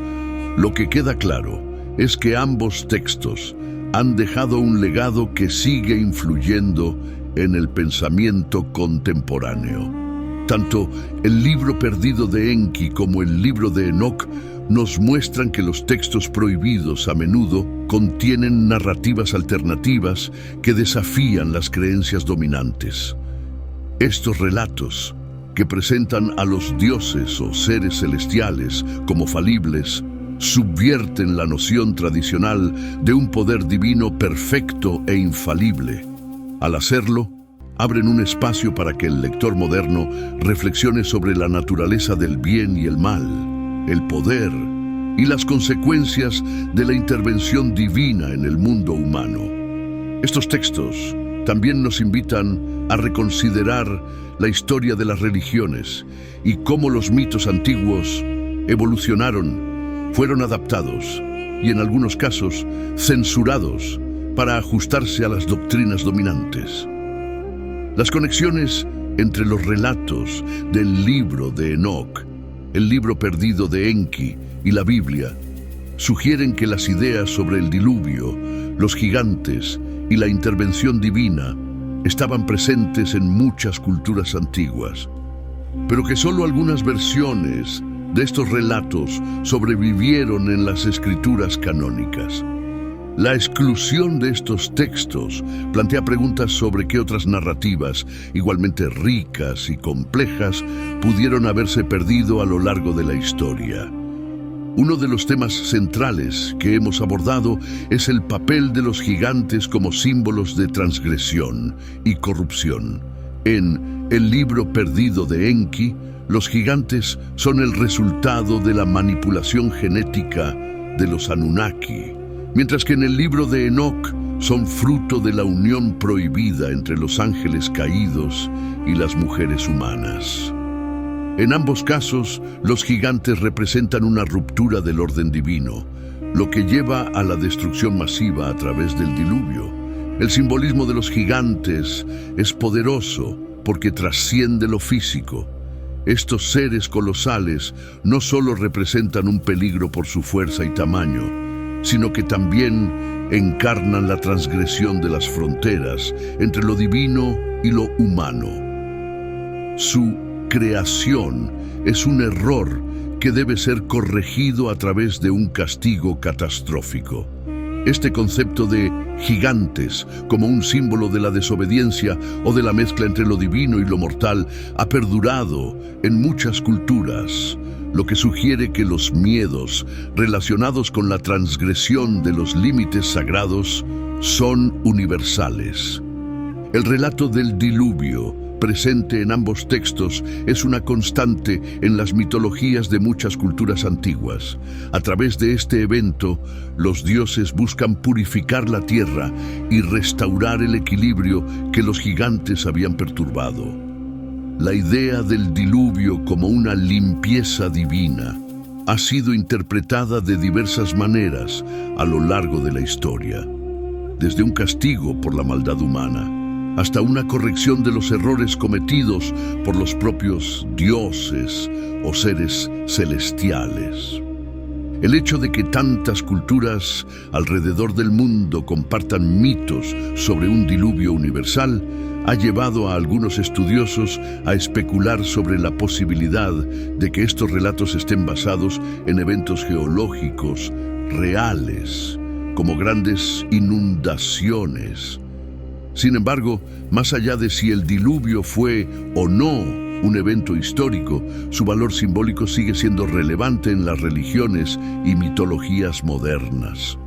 lo que queda claro es que ambos textos han dejado un legado que sigue influyendo en el pensamiento contemporáneo. Tanto el libro perdido de Enki como el libro de Enoc nos muestran que los textos prohibidos a menudo contienen narrativas alternativas que desafían las creencias dominantes. Estos relatos, que presentan a los dioses o seres celestiales como falibles, subvierten la noción tradicional de un poder divino perfecto e infalible. Al hacerlo, abren un espacio para que el lector moderno reflexione sobre la naturaleza del bien y el mal, el poder y las consecuencias de la intervención divina en el mundo humano. Estos textos también nos invitan a reconsiderar la historia de las religiones y cómo los mitos antiguos evolucionaron, fueron adaptados y en algunos casos censurados para ajustarse a las doctrinas dominantes. Las conexiones entre los relatos del libro de Enoc, el libro perdido de Enki y la Biblia sugieren que las ideas sobre el diluvio, los gigantes y la intervención divina estaban presentes en muchas culturas antiguas, pero que solo algunas versiones de estos relatos sobrevivieron en las escrituras canónicas. La exclusión de estos textos plantea preguntas sobre qué otras narrativas, igualmente ricas y complejas, pudieron haberse perdido a lo largo de la historia. Uno de los temas centrales que hemos abordado es el papel de los gigantes como símbolos de transgresión y corrupción. En El libro perdido de Enki, los gigantes son el resultado de la manipulación genética de los Anunnaki, mientras que en el libro de Enoc son fruto de la unión prohibida entre los ángeles caídos y las mujeres humanas. En ambos casos, los gigantes representan una ruptura del orden divino, lo que lleva a la destrucción masiva a través del diluvio. El simbolismo de los gigantes es poderoso porque trasciende lo físico. Estos seres colosales no solo representan un peligro por su fuerza y tamaño, sino que también encarnan la transgresión de las fronteras entre lo divino y lo humano. Su creación es un error que debe ser corregido a través de un castigo catastrófico. Este concepto de gigantes como un símbolo de la desobediencia o de la mezcla entre lo divino y lo mortal ha perdurado en muchas culturas, lo que sugiere que los miedos relacionados con la transgresión de los límites sagrados son universales. El relato del diluvio, presente en ambos textos, es una constante en las mitologías de muchas culturas antiguas. A través de este evento, los dioses buscan purificar la tierra y restaurar el equilibrio que los gigantes habían perturbado. La idea del diluvio como una limpieza divina ha sido interpretada de diversas maneras a lo largo de la historia, desde un castigo por la maldad humana hasta una corrección de los errores cometidos por los propios dioses o seres celestiales. El hecho de que tantas culturas alrededor del mundo compartan mitos sobre un diluvio universal ha llevado a algunos estudiosos a especular sobre la posibilidad de que estos relatos estén basados en eventos geológicos reales, como grandes inundaciones. Sin embargo, más allá de si el diluvio fue o no un evento histórico, su valor simbólico sigue siendo relevante en las religiones y mitologías modernas.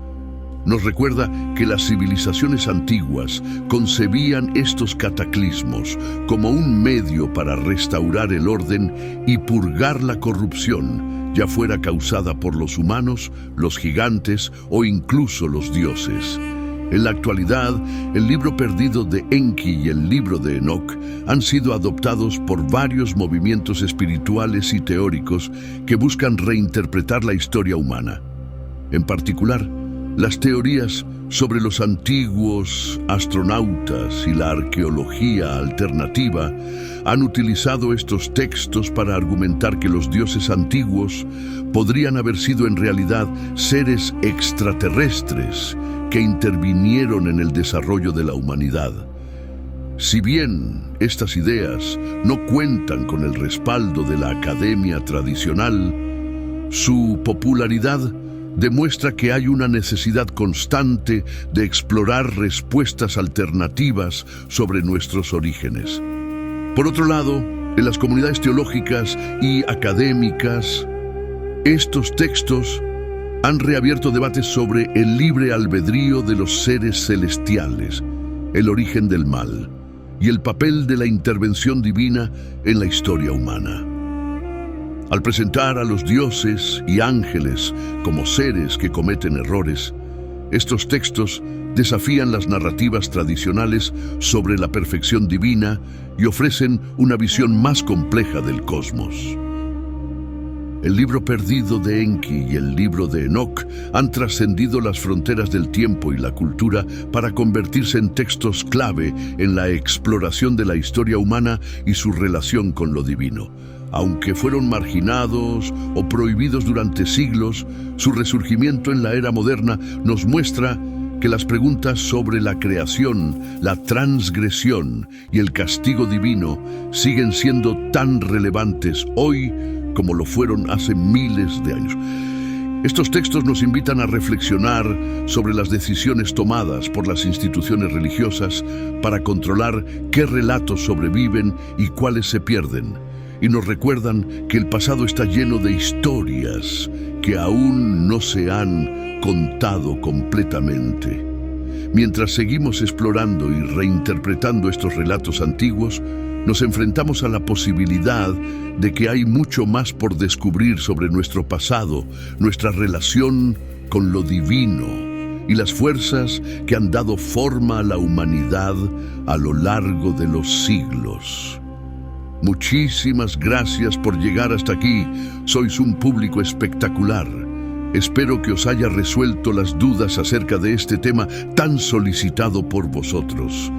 Nos recuerda que las civilizaciones antiguas concebían estos cataclismos como un medio para restaurar el orden y purgar la corrupción, ya fuera causada por los humanos, los gigantes o incluso los dioses. En la actualidad, el libro perdido de Enki y el libro de Enoc han sido adoptados por varios movimientos espirituales y teóricos que buscan reinterpretar la historia humana. En particular, las teorías sobre los antiguos astronautas y la arqueología alternativa han utilizado estos textos para argumentar que los dioses antiguos podrían haber sido en realidad seres extraterrestres que intervinieron en el desarrollo de la humanidad. Si bien estas ideas no cuentan con el respaldo de la academia tradicional, su popularidad demuestra que hay una necesidad constante de explorar respuestas alternativas sobre nuestros orígenes. Por otro lado, en las comunidades teológicas y académicas, estos textos han reabierto debates sobre el libre albedrío de los seres celestiales, el origen del mal y el papel de la intervención divina en la historia humana. Al presentar a los dioses y ángeles como seres que cometen errores, estos textos desafían las narrativas tradicionales sobre la perfección divina y ofrecen una visión más compleja del cosmos. El libro perdido de Enki y el libro de Enoc han trascendido las fronteras del tiempo y la cultura para convertirse en textos clave en la exploración de la historia humana y su relación con lo divino. Aunque fueron marginados o prohibidos durante siglos, su resurgimiento en la era moderna nos muestra que las preguntas sobre la creación, la transgresión y el castigo divino siguen siendo tan relevantes hoy como lo fueron hace miles de años. Estos textos nos invitan a reflexionar sobre las decisiones tomadas por las instituciones religiosas para controlar qué relatos sobreviven y cuáles se pierden. Y nos recuerdan que el pasado está lleno de historias que aún no se han contado completamente. Mientras seguimos explorando y reinterpretando estos relatos antiguos, nos enfrentamos a la posibilidad de que hay mucho más por descubrir sobre nuestro pasado, nuestra relación con lo divino y las fuerzas que han dado forma a la humanidad a lo largo de los siglos. Muchísimas gracias por llegar hasta aquí. Sois un público espectacular. Espero que os haya resuelto las dudas acerca de este tema tan solicitado por vosotros.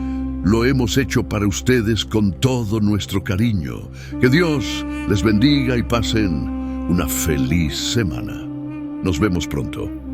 Lo hemos hecho para ustedes con todo nuestro cariño. Que Dios les bendiga y pasen una feliz semana. Nos vemos pronto.